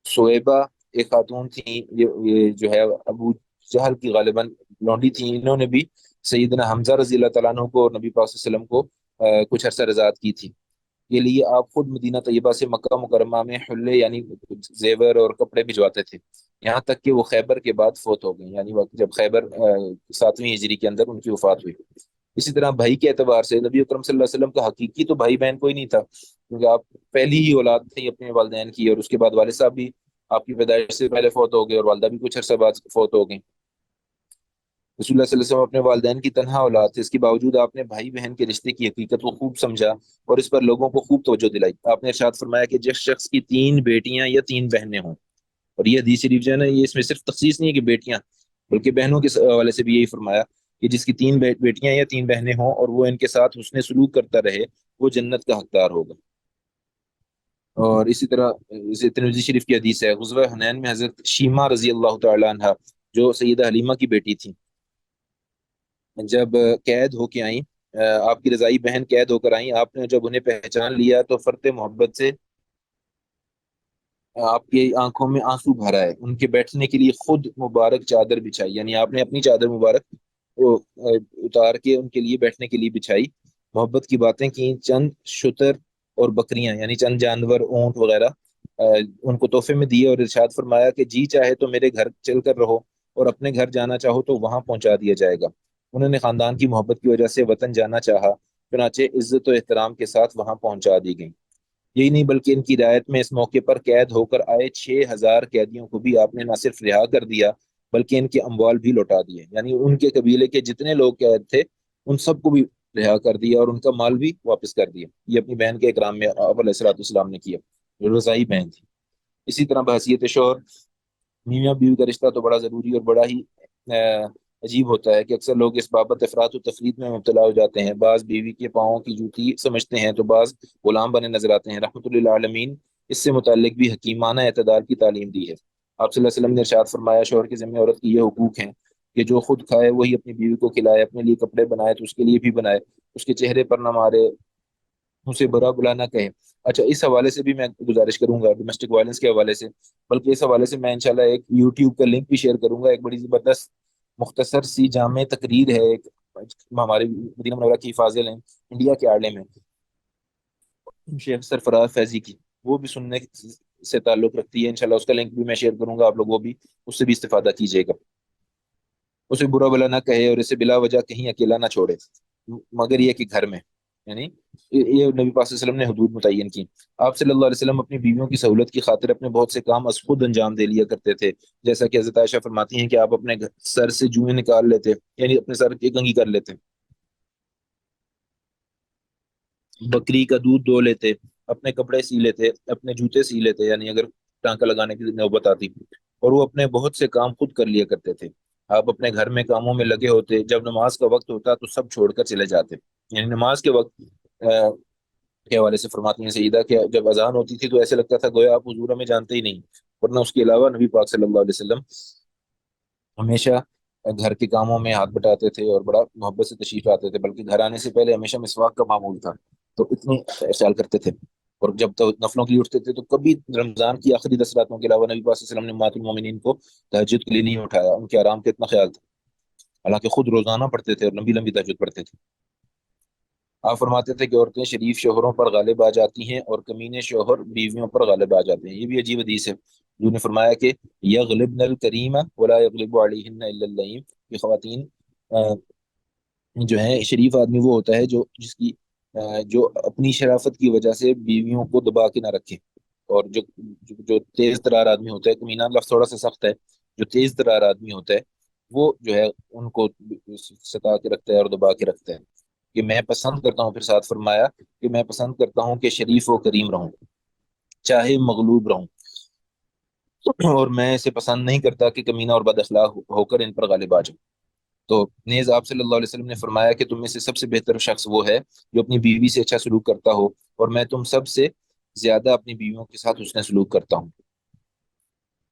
سویبہ ایک خاتون تھیں، یہ جو ہے ابو جہل کی غالباً لونڈی تھیں، انہوں نے بھی سیدنا حمزہ رضی اللہ تعالیٰ عنہ کو نبی پاک صلی اللہ علیہ وسلم کو کچھ عرصہ رضاعت کی تھی، کے لیے آپ خود مدینہ طیبہ سے مکہ مکرمہ میں حلے یعنی زیور اور کپڑے بھجواتے تھے، یہاں تک کہ وہ خیبر کے بعد فوت ہو گئی، یعنی وقت جب خیبر 7ویں ہجری کے اندر ان کی وفات ہوئی۔ اسی طرح بھائی کے اعتبار سے نبی اکرم صلی اللہ علیہ وسلم کا حقیقی تو بھائی بہن کوئی نہیں تھا، کیونکہ آپ پہلی ہی اولاد تھی اپنے والدین کی، اور اس کے بعد والد صاحب بھی آپ کی پیدائش سے پہلے فوت ہو گئے، اور والدہ بھی کچھ عرصہ بعد فوت ہو گئی۔ رسول اللہ صلی اللہ علیہ وسلم اپنے والدین کی تنہا اولاد تھے، اس کے باوجود آپ نے بھائی بہن کے رشتے کی حقیقت کو خوب سمجھا اور اس پر لوگوں کو خوب توجہ دلائی۔ آپ نے ارشاد فرمایا کہ جس شخص کی 3 بیٹیاں یا 3 بہنیں ہوں، اور یہ حدیث شریف جو ہے نا، یہ اس میں صرف تخصیص نہیں ہے کہ بیٹیاں، بلکہ بہنوں کے حوالے سے بھی یہی فرمایا کہ جس کی 3 بیٹیاں یا 3 بہنیں ہوں اور وہ ان کے ساتھ حسن سلوک کرتا رہے، وہ جنت کا حقدار ہوگا۔ اور اسی طرح ترمذی شریف کی حدیث ہے، غزوہ حنین میں حضرت شیمہ رضی اللہ تعالی عنہ جو سیدہ حلیمہ کی بیٹی تھی، جب قید ہو کے آئیں، آپ کی رضائی بہن قید ہو کر آئیں، آپ نے جب انہیں پہچان لیا تو فرط محبت سے آپ کی آنکھوں میں آنسو بھرا ہے، ان کے بیٹھنے کے لیے خود مبارک چادر بچھائی، یعنی آپ نے اپنی چادر مبارک وہ اتار کے ان کے لیے بیٹھنے کے لیے بچھائی، محبت کی باتیں کی، چند شتر اور بکریاں یعنی چند جانور اونٹ وغیرہ ان کو تحفے میں دیے، اور ارشاد فرمایا کہ جی چاہے تو میرے گھر چل کر رہو، اور اپنے گھر جانا چاہو تو وہاں پہنچا دیا جائے گا۔ انہوں نے خاندان کی محبت کی وجہ سے وطن جانا چاہا، چنانچہ عزت و احترام کے ساتھ وہاں پہنچا دی گئی۔ یہی نہیں بلکہ ان کی رعایت میں اس موقع پر قید ہو کر آئے 6,000 قیدیوں کو بھی آپ نے نہ صرف رہا کر دیا بلکہ ان کے اموال بھی لوٹا دیے، یعنی ان کے قبیلے کے جتنے لوگ قید تھے ان سب کو بھی رہا کر دیا اور ان کا مال بھی واپس کر دیا۔ یہ اپنی بہن کے اکرام میں آپ علیہ الصلوۃ والسلام نے کیا، جو رضائی بہن تھی۔ اسی طرح بحیثیت شوہر میاں بیوی کا رشتہ تو بڑا ضروری اور بڑا ہی عجیب ہوتا ہے کہ اکثر لوگ اس بابت افراط و تفریط میں مبتلا ہو جاتے ہیں، بعض بیوی کے پاؤں کی جوتی سمجھتے ہیں تو بعض غلام بنے نظر آتے ہیں۔ رحمۃ اللہ عالمین اس سے متعلق بھی حکیمانہ اعتدال کی تعلیم دی ہے۔ آپ صلی اللہ علیہ وسلم نے ارشاد فرمایا، شوہر کے ذمہ عورت کی یہ حقوق ہیں کہ جو خود کھائے وہی اپنی بیوی کو کھلائے، اپنے لیے کپڑے بنائے تو اس کے لیے بھی بنائے، اس کے چہرے پر نہ مارے، اسے برا بلا نہ کہے۔ اچھا، اس حوالے سے بھی میں گزارش کروں گا ڈومیسٹک وائلنس کے حوالے سے، بلکہ اس حوالے سے میں انشاءاللہ ایک یوٹیوب کا لنک بھی شیئر کروں گا، ایک بڑی زبردست مختصر سی جامع تقریر ہے ایک ہمارے مدینہ منورہ کی فاضل ہیں انڈیا کے آرلے میں، شیخ سرفراز فیضی کی، وہ بھی سننے سے تعلق رکھتی ہے، انشاءاللہ اس کا لنک بھی میں شیئر کروں گا، آپ لوگ وہ بھی اس سے بھی استفادہ کیجیے گا۔ اسے برا بلا نہ کہے اور اسے بلا وجہ کہیں اکیلا نہ چھوڑے، مگر یہ کہ گھر میں، یعنی یہ نبی پاک صلی اللہ علیہ وسلم نے حدود متعین کی۔ آپ صلی اللہ علیہ وسلم اپنی بیویوں کی سہولت کی خاطر اپنے بہت سے کام از خود انجام دے لیا کرتے تھے، جیسا کہ حضرت عائشہ فرماتی ہیں کہ آپ اپنے سر سے جوئیں نکال لیتے، یعنی اپنے سر کی کنگھی کر لیتے، بکری کا دودھ دو لیتے، اپنے کپڑے سی لیتے، اپنے جوتے سی لیتے، یعنی اگر ٹانکا لگانے کی نوبت آتی، اور وہ اپنے بہت سے کام خود کر لیا کرتے تھے۔ آپ اپنے گھر میں کاموں میں لگے ہوتے، جب نماز کا وقت ہوتا تو سب چھوڑ کر چلے جاتے، یعنی نماز کے وقت کے حوالے سے فرماتی ہیں سیدہ کہ جب اذان ہوتی تھی تو ایسے لگتا تھا گویا آپ حضور ہمیں جانتے ہی نہیں، ورنہ اس کے علاوہ نبی پاک صلی اللہ علیہ وسلم ہمیشہ گھر کے کاموں میں ہاتھ بٹاتے تھے اور بڑا محبت سے تشریف آتے تھے، بلکہ گھر آنے سے پہلے ہمیشہ مسواک کا معمول تھا، تو اتنے خیال کرتے تھے۔ اور جب تو نفلوں کے لیے اٹھتے تھے تو کبھی رمضان کی آخری 10 راتوں کے علاوہ نبی پاک صلی اللہ علیہ وسلم نے امہات المومنین کو تہجد کے لیے نہیں اٹھایا، ان کے آرام کا اتنا خیال تھا، حالانکہ خود روزانہ پڑھتے تھے اور لمبی لمبی تہجد پڑھتے تھے۔ آپ فرماتے تھے کہ عورتیں شریف شوہروں پر غالب آ جاتی ہیں اور کمینے شوہر بیویوں پر غالب آ جاتے ہیں، یہ بھی عجیب حدیث ہے۔ انہوں نے فرمایا کہ یغلبن الکریم ولا یغلب علیہن الا اللئیم، یہ خواتین جو ہیں، شریف آدمی وہ ہوتا ہے جو جس کی جو اپنی شرافت کی وجہ سے بیویوں کو دبا کے نہ رکھے، اور جو تیز ترار آدمی ہوتا ہے، کمینہ لفظ تھوڑا سا سخت ہے، جو تیز ترار آدمی ہوتا ہے وہ جو ہے ان کو ستا کے رکھتا ہے اور دبا کے رکھتا ہے، کہ میں پسند کرتا ہوں، پھر ساتھ فرمایا کہ میں پسند کرتا ہوں کہ شریف و کریم رہوں چاہے مغلوب رہوں، اور میں اسے پسند نہیں کرتا کہ کمینہ اور بد اخلاق ہو کر ان پر غالب آ جاؤں۔ تو نیز آپ صلی اللہ علیہ وسلم نے فرمایا کہ تم میں سے سب سے بہتر شخص وہ ہے جو اپنی بیوی سے اچھا سلوک کرتا ہو، اور میں تم سب سے زیادہ اپنی بیویوں کے ساتھ حسن سلوک کرتا ہوں۔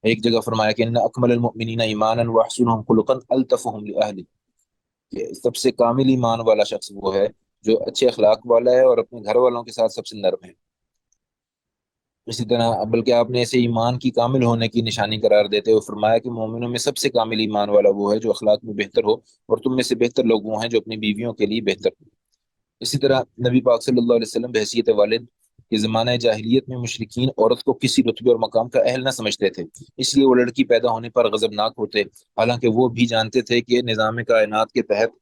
ایک جگہ فرمایا کہ ان اکمل المؤمنین ایمانا واحسنهم خلقا الطفهم لاہلہ، کہ سب سے کامل ایمان والا شخص وہ ہے جو اچھے اخلاق والا ہے اور اپنے گھر والوں کے ساتھ سب سے نرم ہے۔ اسی طرح بلکہ آپ نے اسے ایمان کی کامل ہونے کی نشانی قرار دیتے ہوئے فرمایا کہ مومنوں میں سب سے کامل ایمان والا وہ ہے جو اخلاق میں بہتر ہو، اور تم میں سے بہتر لوگ وہ ہیں جو اپنی بیویوں کے لیے بہتر ہو۔ اسی طرح نبی پاک صلی اللہ علیہ وسلم بحیثیت والد کے زمانہ جاہلیت میں مشرکین عورت کو کسی رتبے اور مقام کا اہل نہ سمجھتے تھے، اس لیے وہ لڑکی پیدا ہونے پر غضبناک ہوتے، حالانکہ وہ بھی جانتے تھے کہ نظام کائنات کے تحت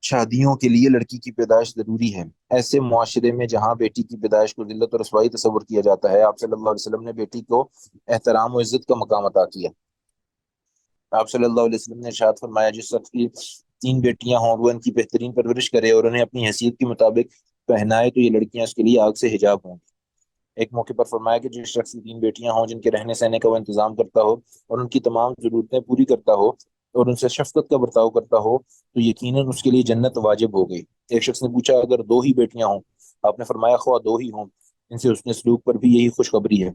شادیوں کے لیے لڑکی کی پیدائش ضروری ہے۔ ایسے معاشرے میں جہاں بیٹی کی پیدائش کو ذلت اور رسوائی تصور کیا جاتا ہے، آپ صلی اللہ علیہ وسلم نے بیٹی کو احترام و عزت کا مقام عطا کیا۔ آپ صلی اللہ علیہ وسلم نے ارشاد فرمایا، جس شخص کی 3 بیٹیاں ہوں وہ ان کی بہترین پرورش کرے اور انہیں اپنی حیثیت کے مطابق پہنائے تو یہ لڑکیاں اس کے لیے آگ سے حجاب ہوں۔ ایک موقع پر فرمایا کہ جس شخص کی 3 بیٹیاں ہوں جن کے رہنے سہنے کا وہ انتظام کرتا ہو اور ان کی تمام ضرورتیں پوری کرتا ہو اور ان سے شفقت کا برتاؤ کرتا ہو تو یقیناً اس کے لیے جنت واجب ہو گئی۔ ایک شخص نے پوچھا، اگر 2 ہی بیٹیاں ہوں؟ آپ نے فرمایا، خواہ 2 ہی ہوں، ان سے حسن سلوک پر بھی یہی خوشخبری ہے۔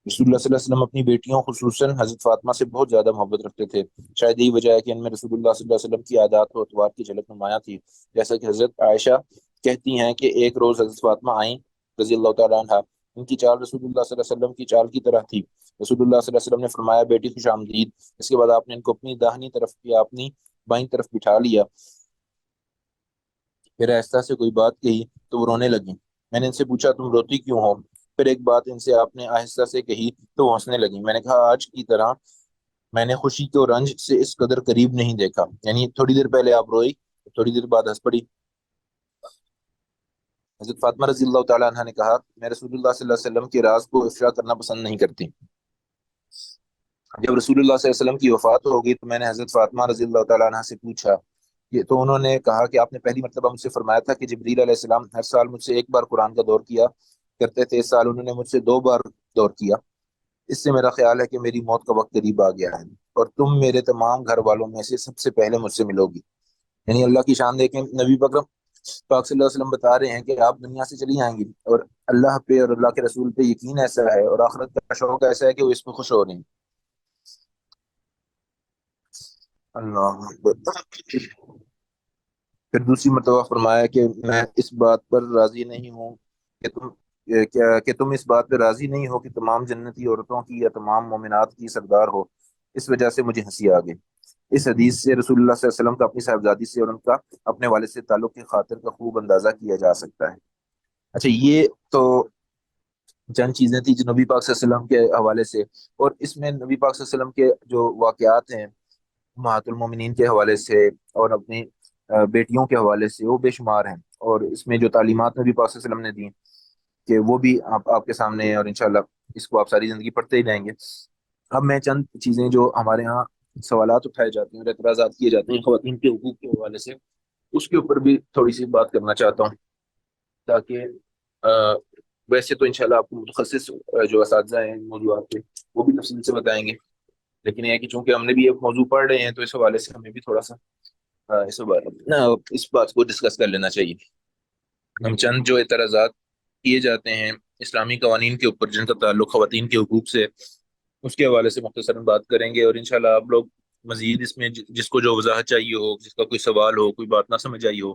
رسول اللہ صلی اللہ علیہ وسلم اپنی بیٹیوں خصوصاً حضرت فاطمہ سے بہت زیادہ محبت رکھتے تھے، شاید یہی وجہ ہے کہ ان میں رسول اللہ صلی اللہ علیہ وسلم کی عادات و اطوار کی جھلک نمایاں تھی۔ جیسا کہ حضرت عائشہ کہتی ہیں کہ ایک روز حضرت فاطمہ آئیں رضی اللہ تعالیٰ عنہ، ان کی چال رسول اللہ صلی اللہ علیہ وسلم کی چال کی طرح تھی۔ رسول اللہ صلی اللہ علیہ وسلم نے فرمایا، بیٹی خوش آمدید۔ اس کے بعد آپ نے ان کو اپنی داہنی طرف یا اپنی بائیں طرف بٹھا لیا، پھر آہستہ سے کوئی بات کہی تو وہ رونے لگیں۔ میں نے ان سے پوچھا، تم روتی کیوں ہو؟ پھر ایک بات ان سے آپ نے آہستہ سے کہی تو وہ ہنسنے لگیں۔ میں نے کہا، آج کی طرح میں نے خوشی کو رنج سے اس قدر قریب نہیں دیکھا۔ یعنی تھوڑی دیر پہلے آپ روئی، تھوڑی دیر بعد ہنس پڑی۔ حضرت فاطمہ رضی اللہ تعالیٰ عنہ نے کہا، میں رسول اللہ صلی اللہ علیہ وسلم کے راز کو افشا کرنا پسند نہیں کرتی۔ جب رسول اللہ صلی اللہ علیہ وسلم کی وفات ہو گئی تو میں نے حضرت فاطمہ رضی اللہ تعالیٰ عنہ سے پوچھا، یہ تو انہوں نے کہا کہ آپ نے پہلی مرتبہ مجھ سے فرمایا تھا کہ جبریل علیہ السلام ہر سال مجھ سے ایک بار قرآن کا دور کیا کرتے تھے، اس سال انہوں نے مجھ سے 2 بار دور کیا۔ اس سے میرا خیال ہے کہ میری موت کا وقت قریب آ گیا ہے اور تم میرے تمام گھر والوں میں سے سب سے پہلے مجھ سے ملو گی۔ یعنی اللہ کی شان دیکھیں، نبی پاک صلی اللہ علیہ وسلم بتا رہے ہیں کہ آپ دنیا سے چلی جائیں گی اور اللہ پہ اور اللہ کے رسول پہ یقین ایسا ہے اور آخرت کا شوق ایسا ہے کہ وہ اس میں خوش ہو رہے ہیں۔ اللہ اکبر۔ پھر دوسری مرتبہ فرمایا کہ میں اس بات پر راضی نہیں ہوں کہ تم اس بات پر راضی نہیں ہو کہ تمام جنتی عورتوں کی یا تمام مومنات کی سردار ہو۔ اس وجہ سے مجھے ہنسی آ گئی۔ اس حدیث سے رسول اللہ صلی اللہ علیہ وسلم کا اپنی صاحبزادی سے اور ان کا اپنے والد سے تعلق کی خاطر کا خوب اندازہ کیا جا سکتا ہے۔ اچھا، یہ تو چند چیزیں تھیں جو نبی پاک صلی اللہ علیہ وسلم کے حوالے سے، اور اس میں نبی پاک صلی اللہ علیہ وسلم کے جو واقعات ہیں امہات المومنین کے حوالے سے اور اپنی بیٹیوں کے حوالے سے، وہ بے شمار ہیں، اور اس میں جو تعلیمات نبی پاک صلی اللہ علیہ وسلم نے دی کہ وہ بھی آپ کے سامنے ہیں، اور انشاءاللہ اس کو آپ ساری زندگی پڑھتے ہی رہیں گے۔ اب میں چند چیزیں جو ہمارے ہاں سوالات اٹھائے جاتے ہیں اور اعتراضات کیے جاتے ہیں خواتین کے حقوق کے حوالے سے، اس کے اوپر بھی تھوڑی سی بات کرنا چاہتا ہوں، تاکہ ویسے تو انشاءاللہ آپ کو متخصص جو اساتذہ ہیں ان موضوعات کے وہ بھی تفصیل سے بتائیں گے، لیکن یہ ہے کہ چونکہ ہم نے بھی ایک موضوع پڑھ رہے ہیں تو اس حوالے سے ہمیں بھی تھوڑا سا اس بات کو ڈسکس کر لینا چاہیے۔ ہم چند جو اعتراضات کیے جاتے ہیں اسلامی قوانین کے اوپر جن کا تعلق خواتین کے حقوق سے، اس کے حوالے سے مختصراً بات کریں گے، اور انشاءاللہ آپ لوگ مزید اس میں جس کو جو وضاحت چاہیے ہو، جس کا کوئی سوال ہو، کوئی بات نہ سمجھ آئی ہو،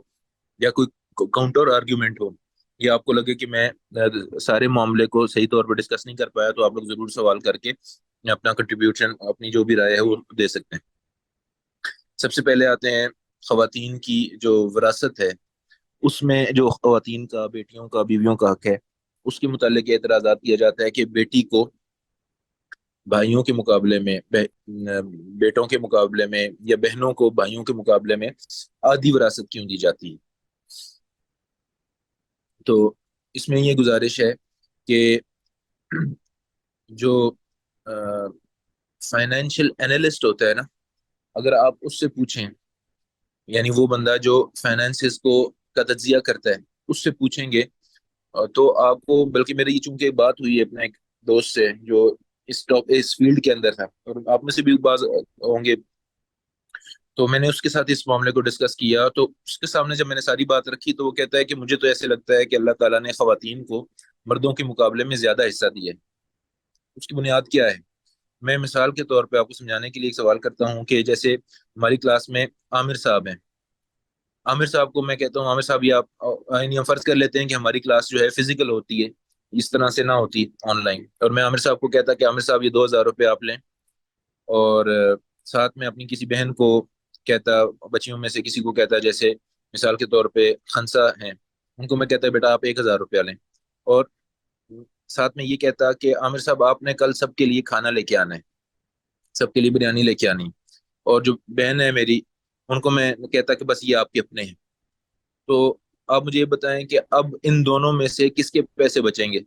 یا کوئی کاؤنٹر آرگیومنٹ ہو، یا آپ کو لگے کہ میں سارے معاملے کو صحیح طور پر ڈسکس نہیں کر پایا، تو آپ لوگ ضرور سوال کر کے اپنا کنٹریبیوشن، اپنی جو بھی رائے ہے وہ دے سکتے ہیں۔ سب سے پہلے آتے ہیں خواتین کی جو وراثت ہے، اس میں جو خواتین کا، بیٹیوں کا، بیویوں کا حق ہے، اس کے متعلق یہ اعتراضات کیا جاتا ہے کہ بیٹی کو بھائیوں کے مقابلے میں بیٹوں کے مقابلے میں، یا بہنوں کو بھائیوں کے مقابلے میں آدھی وراثت کیوں دی جاتی ہے۔ تو اس میں یہ گزارش ہے کہ جو فائنینشیل اینالسٹ ہوتا ہے نا، اگر آپ اس سے پوچھیں، یعنی وہ بندہ جو فائنینسز کو کا تجزیہ کرتا ہے، اس سے پوچھیں گے تو آپ کو، بلکہ میری یہ چونکہ بات ہوئی ہے اپنے ایک دوست سے جو اس فیلڈ کے اندر تھا، اور آپ میں سے بھی بعض ہوں گے، تو میں نے اس کے ساتھ اس معاملے کو ڈسکس کیا، تو اس کے سامنے جب میں نے ساری بات رکھی تو وہ کہتا ہے کہ مجھے تو ایسے لگتا ہے کہ اللہ تعالیٰ نے خواتین کو مردوں کے مقابلے میں زیادہ حصہ دیا ہے۔ اس کی بنیاد کیا ہے؟ میں مثال کے طور پہ آپ کو سمجھانے کے لیے ایک سوال کرتا ہوں کہ جیسے ہماری کلاس میں عامر صاحب ہیں، عامر صاحب کو میں کہتا ہوں، عامر صاحب یہ آپ، یعنی ہم فرض کر لیتے ہیں کہ ہماری کلاس جو ہے فزیکل ہوتی ہے، اس طرح سے نہ ہوتی آن لائن، اور میں عامر صاحب کو کہتا کہ عامر صاحب یہ 2,000 روپے آپ لیں، اور ساتھ میں اپنی کسی بہن کو کہتا، بچیوں میں سے کسی کو کہتا، جیسے مثال کے طور پہ خنسا ہیں، ان کو میں کہتا بیٹا آپ 1,000 روپیہ لیں، اور ساتھ میں یہ کہتا کہ عامر صاحب آپ نے کل سب کے لیے کھانا لے کے آنا ہے، سب کے لیے بریانی لے کے آنی، اور جو بہن ہے میری ان کو میں کہتا کہ بس یہ آپ کے اپنے ہیں۔ تو آپ مجھے یہ بتائیں کہ اب ان دونوں میں سے کس کے پیسے بچیں گے؟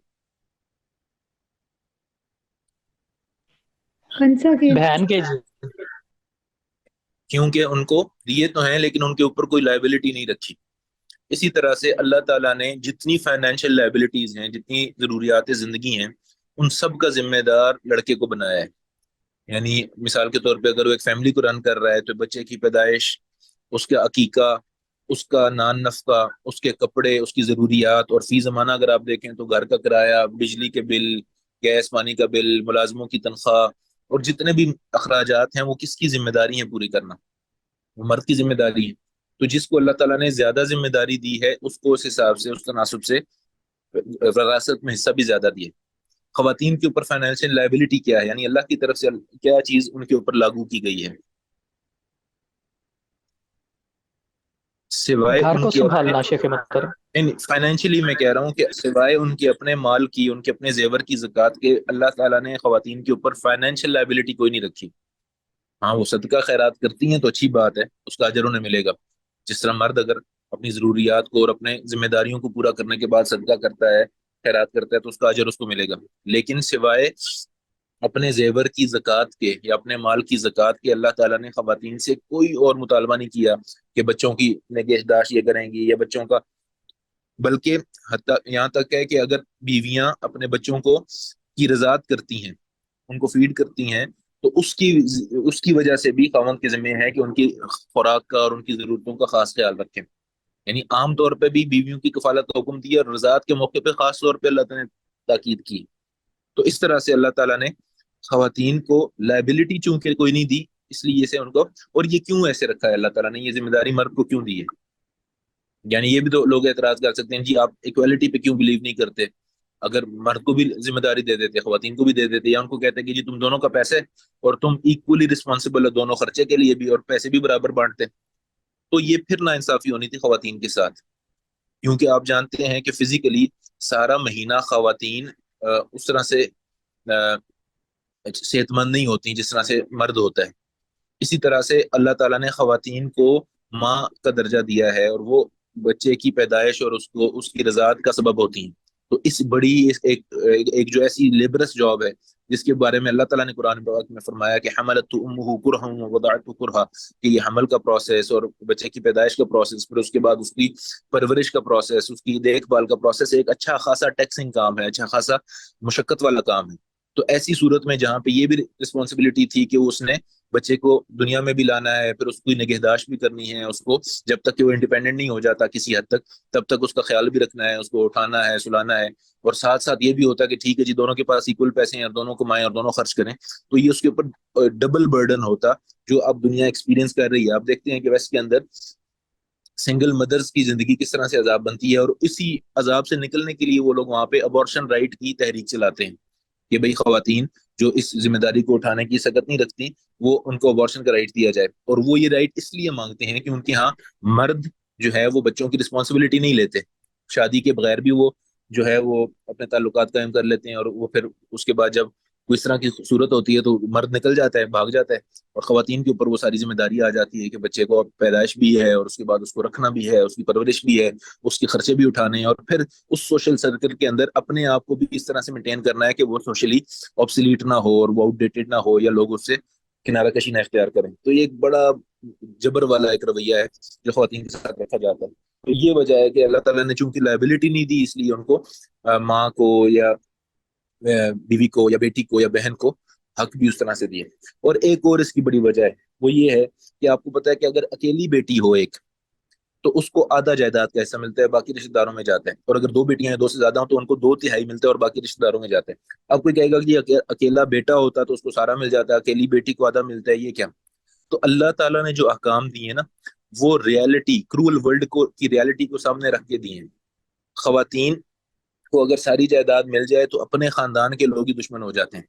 خنسا کے۔ بہن کے جی۔ کیونکہ ان کو دیے تو ہیں لیکن ان کے اوپر کوئی لائبلٹی نہیں رکھی۔ اسی طرح سے اللہ تعالیٰ نے جتنی فائنینشیل لائبلٹیز ہیں، جتنی ضروریات زندگی ہیں، ان سب کا ذمہ دار لڑکے کو بنایا ہے۔ یعنی مثال کے طور پہ اگر وہ ایک فیملی کو رن کر رہا ہے تو بچے کی پیدائش، اس کا عقیقہ، اس کا نان نفقہ، اس کے کپڑے، اس کی ضروریات، اور فی زمانہ اگر آپ دیکھیں تو گھر کا کرایہ، بجلی کے بل، گیس پانی کا بل، ملازموں کی تنخواہ، اور جتنے بھی اخراجات ہیں وہ کس کی ذمہ داری ہیں پوری کرنا؟ وہ مرد کی ذمہ داری ہے۔ تو جس کو اللہ تعالیٰ نے زیادہ ذمہ داری دی ہے اس کو اس حساب سے، اس تناسب سے وراثت میں حصہ بھی زیادہ دیے۔ خواتین کے اوپر فائنینشیل لائبلٹی کیا ہے، یعنی اللہ کی طرف سے کیا چیز ان کے اوپر لاگو کی گئی ہے، سوائے گھر ان کو کے اپنے، سنبھالنا شیخ محترم۔ فائنینشلی میں کہہ رہا ہوں کہ سوائے ان کے اپنے مال کی، ان کے اپنے زیور کی زکوٰۃ کے، اللہ تعالیٰ نے خواتین کے اوپر فائنینشیل لائبلٹی کوئی نہیں رکھی۔ ہاں وہ صدقہ خیرات کرتی ہیں تو اچھی بات ہے، اس کا اجر انہیں ملے گا، جس طرح مرد اگر اپنی ضروریات کو اور اپنے ذمہ داریوں کو پورا کرنے کے بعد صدقہ کرتا ہے، خیرات کرتا ہے، تو اس کا اجر اس کو ملے گا۔ لیکن سوائے اپنے زیور کی زکوٰۃ کے یا اپنے مال کی زکوٰۃ کے، اللہ تعالیٰ نے خواتین سے کوئی اور مطالبہ نہیں کیا کہ بچوں کی نگہداشت یہ کریں گی یا بچوں کا، بلکہ حتیٰ یہاں تک ہے کہ اگر بیویاں اپنے بچوں کو کی رضاعت کرتی ہیں، ان کو فیڈ کرتی ہیں، تو اس کی وجہ سے بھی خاوند کے ذمہ ہے کہ ان کی خوراک کا اور ان کی ضرورتوں کا خاص خیال رکھیں۔ یعنی عام طور پہ بھی بیویوں کی کفالت کا حکم دیا، اور رضاعت کے موقع پہ خاص طور پہ اللہ تعالیٰ نے تاکید کی۔ تو اس طرح سے اللہ تعالیٰ نے خواتین کو لائبلٹی چونکہ کوئی نہیں دی، اس لیے سے ان کو، اور یہ کیوں ایسے رکھا ہے اللہ تعالیٰ نے، یہ ذمہ داری مرد کو کیوں دی ہے؟ یعنی یہ بھی تو لوگ اعتراض کر سکتے ہیں جی آپ ایکویلٹی پہ کیوں بلیو نہیں کرتے؟ اگر مرد کو بھی ذمہ داری دے دیتے، خواتین کو بھی دے دیتے، یا ان کو کہتے کہ جی تم دونوں کا پیسے، اور تم ایکولی رسپانسبل ہو دونوں خرچے کے لیے بھی، اور پیسے بھی برابر بانٹتے، تو یہ پھر نا انصافی ہونی تھی خواتین کے ساتھ۔ کیونکہ آپ جانتے ہیں کہ فزیکلی سارا مہینہ خواتین اس طرح سے صحت مند نہیں ہوتی جس طرح سے مرد ہوتا ہے۔ اسی طرح سے اللہ تعالیٰ نے خواتین کو ماں کا درجہ دیا ہے، اور وہ بچے کی پیدائش اور اس کی رضاعت کا سبب ہوتی ہیں۔ تو اس بڑی ایک جو ایسی لیبرس جاب ہے جس کے بارے میں اللہ تعالیٰ نے قرآن پاک میں فرمایا کہ حملت امہ کرہا ووضعته کرہا، کہ یہ حمل کا پروسیس اور بچے کی پیدائش کا پروسیس، پھر اس کے بعد اس کی پرورش کا پروسیس، اس کی دیکھ بھال کا پروسیس، ایک اچھا خاصا ٹیکسنگ کام ہے، اچھا خاصا مشقت والا کام ہے۔ تو ایسی صورت میں جہاں پہ یہ بھی رسپانسبلٹی تھی کہ اس نے بچے کو دنیا میں بھی لانا ہے، پھر اس کی نگہداشت بھی کرنی ہے، اس کو جب تک کہ وہ انڈیپینڈنٹ نہیں ہو جاتا کسی حد تک، تب تک اس کا خیال بھی رکھنا ہے، اس کو اٹھانا ہے، سلانا ہے، اور ساتھ ساتھ یہ بھی ہوتا ہے کہ ٹھیک ہے جی دونوں کے پاس ایکول پیسے ہیں اور دونوں کمائیں اور دونوں خرچ کریں، تو یہ اس کے اوپر ڈبل برڈن ہوتا جو اب دنیا ایکسپیرینس کر رہی ہے۔ آپ دیکھتے ہیں کہ ویسٹ کے اندر سنگل مدرز کی زندگی کس طرح سے عذاب بنتی ہے، اور اسی عذاب سے نکلنے کے لیے وہ لوگ وہاں پہ ابورشن رائٹ کی تحریک چلاتے ہیں کہ بھئی خواتین جو اس ذمہ داری کو اٹھانے کی سکت نہیں رکھتی، وہ ان کو ابورشن کا رائٹ دیا جائے، اور وہ یہ رائٹ اس لیے مانگتے ہیں کہ ان کے ہاں مرد جو ہے وہ بچوں کی رسپانسبلٹی نہیں لیتے، شادی کے بغیر بھی وہ جو ہے وہ اپنے تعلقات قائم کر لیتے ہیں، اور وہ پھر اس کے بعد جب کوئی اس طرح کی صورت ہوتی ہے تو مرد نکل جاتا ہے، بھاگ جاتا ہے، اور خواتین کے اوپر وہ ساری ذمہ داری آ جاتی ہے کہ بچے کو پیدائش بھی ہے، اور اس کے بعد اس کو رکھنا بھی ہے، اس کی پرورش بھی ہے، اس کے خرچے بھی اٹھانے ہیں، اور پھر اس سوشل سرکل کے اندر اپنے آپ کو بھی اس طرح سے مینٹین کرنا ہے کہ وہ سوشلی آبسلیٹ نہ ہو اور وہ آؤٹ ڈیٹڈ نہ ہو، یا لوگ اس سے کنارہ کشی نہ اختیار کریں۔ تو یہ ایک بڑا جبر والا ایک رویہ ہے جو خواتین کے ساتھ رکھا جاتا ہے۔ تو یہ وجہ ہے کہ اللہ تعالیٰ نے چونکہ لائبلٹی نہیں دی، اس لیے ان کو ماں کو یا بیوی کو یا بیٹی کو یا بہن کو حق بھی اس طرح سے دیے۔ اور ایک اور اس کی بڑی وجہ ہے، وہ یہ ہے کہ آپ کو پتا ہے کہ اگر اکیلی بیٹی ہو ایک، تو اس کو آدھا جائیداد کا حصہ ملتا ہے، باقی رشتہ داروں میں جاتا ہے، اور اگر دو بیٹیاں ہیں، دو سے زیادہ ہوں، تو ان کو 2/3 ملتا ہے اور باقی رشتہ داروں میں جاتا ہے۔ اب کوئی کہے گا کہ یہ اکیلا بیٹا ہوتا تو اس کو سارا مل جاتا ہے، اکیلی بیٹی کو آدھا ملتا ہے، یہ کیا؟ تو اللہ تعالیٰ نے جو احکام دیے نا، وہ ریالٹی، کرول ورلڈ کو کی ریالٹی کو سامنے رکھ کے دیے ہیں۔ خواتین کو اگر ساری جائیداد مل جائے تو اپنے خاندان کے لوگ ہی دشمن ہو جاتے ہیں،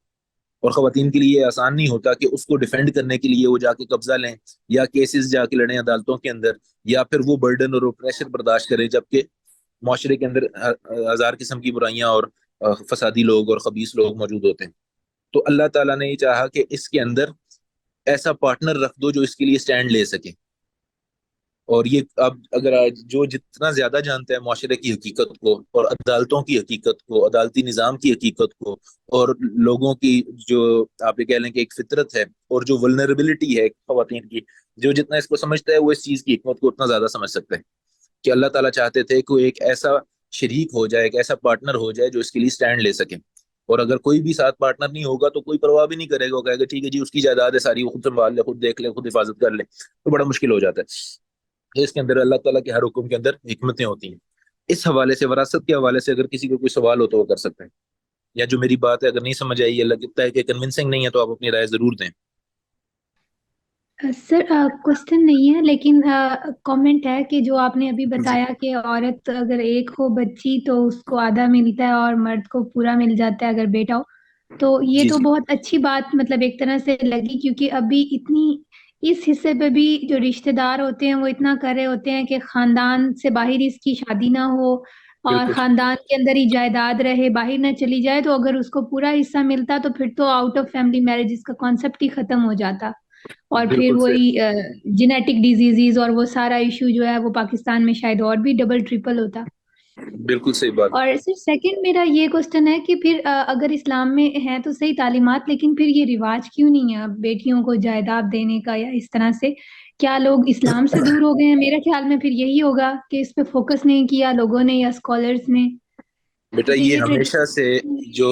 اور خواتین کے لیے یہ آسان نہیں ہوتا کہ اس کو ڈیفینڈ کرنے کے لیے وہ جا کے قبضہ لیں یا کیسز جا کے لڑیں عدالتوں کے اندر، یا پھر وہ برڈن اور پریشر برداشت کریں، جبکہ معاشرے کے اندر ہزار قسم کی برائیاں اور فسادی لوگ اور خبیث لوگ موجود ہوتے ہیں۔ تو اللہ تعالیٰ نے یہ چاہا کہ اس کے اندر ایسا پارٹنر رکھ دو جو اس کے لیے سٹینڈ لے سکے۔ اور یہ اب اگر جو جتنا زیادہ جانتا ہے معاشرے کی حقیقت کو اور عدالتوں کی حقیقت کو، عدالتی نظام کی حقیقت کو، اور لوگوں کی جو آپ یہ کہہ لیں کہ ایک فطرت ہے اور جو ولنریبلٹی ہے خواتین کی، جو جتنا اس کو سمجھتا ہے وہ اس چیز کی حکمت کو اتنا زیادہ سمجھ سکتا ہے کہ اللہ تعالیٰ چاہتے تھے کہ ایک ایسا شریک ہو جائے، ایک ایسا پارٹنر ہو جائے جو اس کے لیے سٹینڈ لے سکے۔ اور اگر کوئی بھی ساتھ پارٹنر نہیں ہوگا تو کوئی پرواہ بھی نہیں کرے گا، وہ کہے گا ٹھیک ہے جی اس کی جائیداد ہے ساری، وہ خود سنبھال لے، خود دیکھ لے، خود حفاظت کر لے، تو بڑا مشکل ہو جاتا ہے۔ اس کے اندر اللہ تعالیٰ کے ہر حکم کے اندر حکمتیں ہوتی ہیں۔ اس حوالے سے، وراثت کے حوالے سے، اگر کسی کو کوئی سوال ہو تو وہ کر سکتے ہیں، یا جو میری بات ہے اگر نہیں سمجھ آئی ہے، لگتا ہے کہ کنونسنگ نہیں ہے، تو آپ اپنی رائے ضرور دیں۔ سر کوشچن نہیں ہے، لیکن کامنٹ ہے کہ جو آپ نے ابھی جی بتایا کہ عورت اگر ایک ہو بچی تو اس کو آدھا ملتا ہے اور مرد کو پورا مل جاتا ہے اگر بیٹا ہو، تو یہ جی تو جی بہت اچھی بات مطلب ایک طرح سے لگی، کیونکہ ابھی اتنی اس حصے پہ بھی جو رشتہ دار ہوتے ہیں وہ اتنا کر رہے ہوتے ہیں کہ خاندان سے باہر اس کی شادی نہ ہو اور بالکل خاندان کے اندر ہی جائیداد رہے، باہر نہ چلی جائے، تو اگر اس کو پورا حصہ ملتا تو پھر تو آؤٹ آف فیملی میرج اس کا کانسیپٹ ہی ختم ہو جاتا، اور پھر بالکل وہی صحیح، جینیٹک ڈیزیزز اور وہ سارا ایشو جو ہے وہ پاکستان میں شاید اور بھی ڈبل ٹریپل ہوتا۔ بالکل صحیح بات۔ اور صرف سیکنڈ میرا یہ کوشچن ہے کہ پھر اگر اسلام میں ہے تو صحیح تعلیمات، لیکن پھر یہ رواج کیوں نہیں ہے اب بیٹیوں کو جائیداد دینے کا یا اس طرح سے؟ کیا لوگ اسلام سے دور ہو گئے ہیں؟ میرے خیال میں پھر یہی ہوگا کہ اس پہ فوکس نہیں کیا لوگوں نے یا اسکالرز نے، بیٹا کیونکہ یہ یہ ہمیشہ سے جو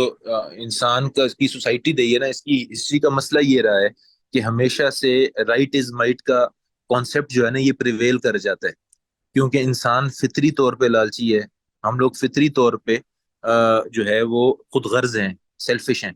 انسان کا کی سوسائٹی رہی ہے نا، اس کی ہسٹری کا مسئلہ یہ رہا ہے کہ ہمیشہ سے رائٹ از مائٹ کا کانسیپٹ جو ہے نا یہ پریویل کر جاتا ہے، کیونکہ انسان فطری طور پہ لالچی ہے۔ ہم لوگ فطری طور پہ جو ہے وہ خود غرض ہیں، سیلفش ہیں۔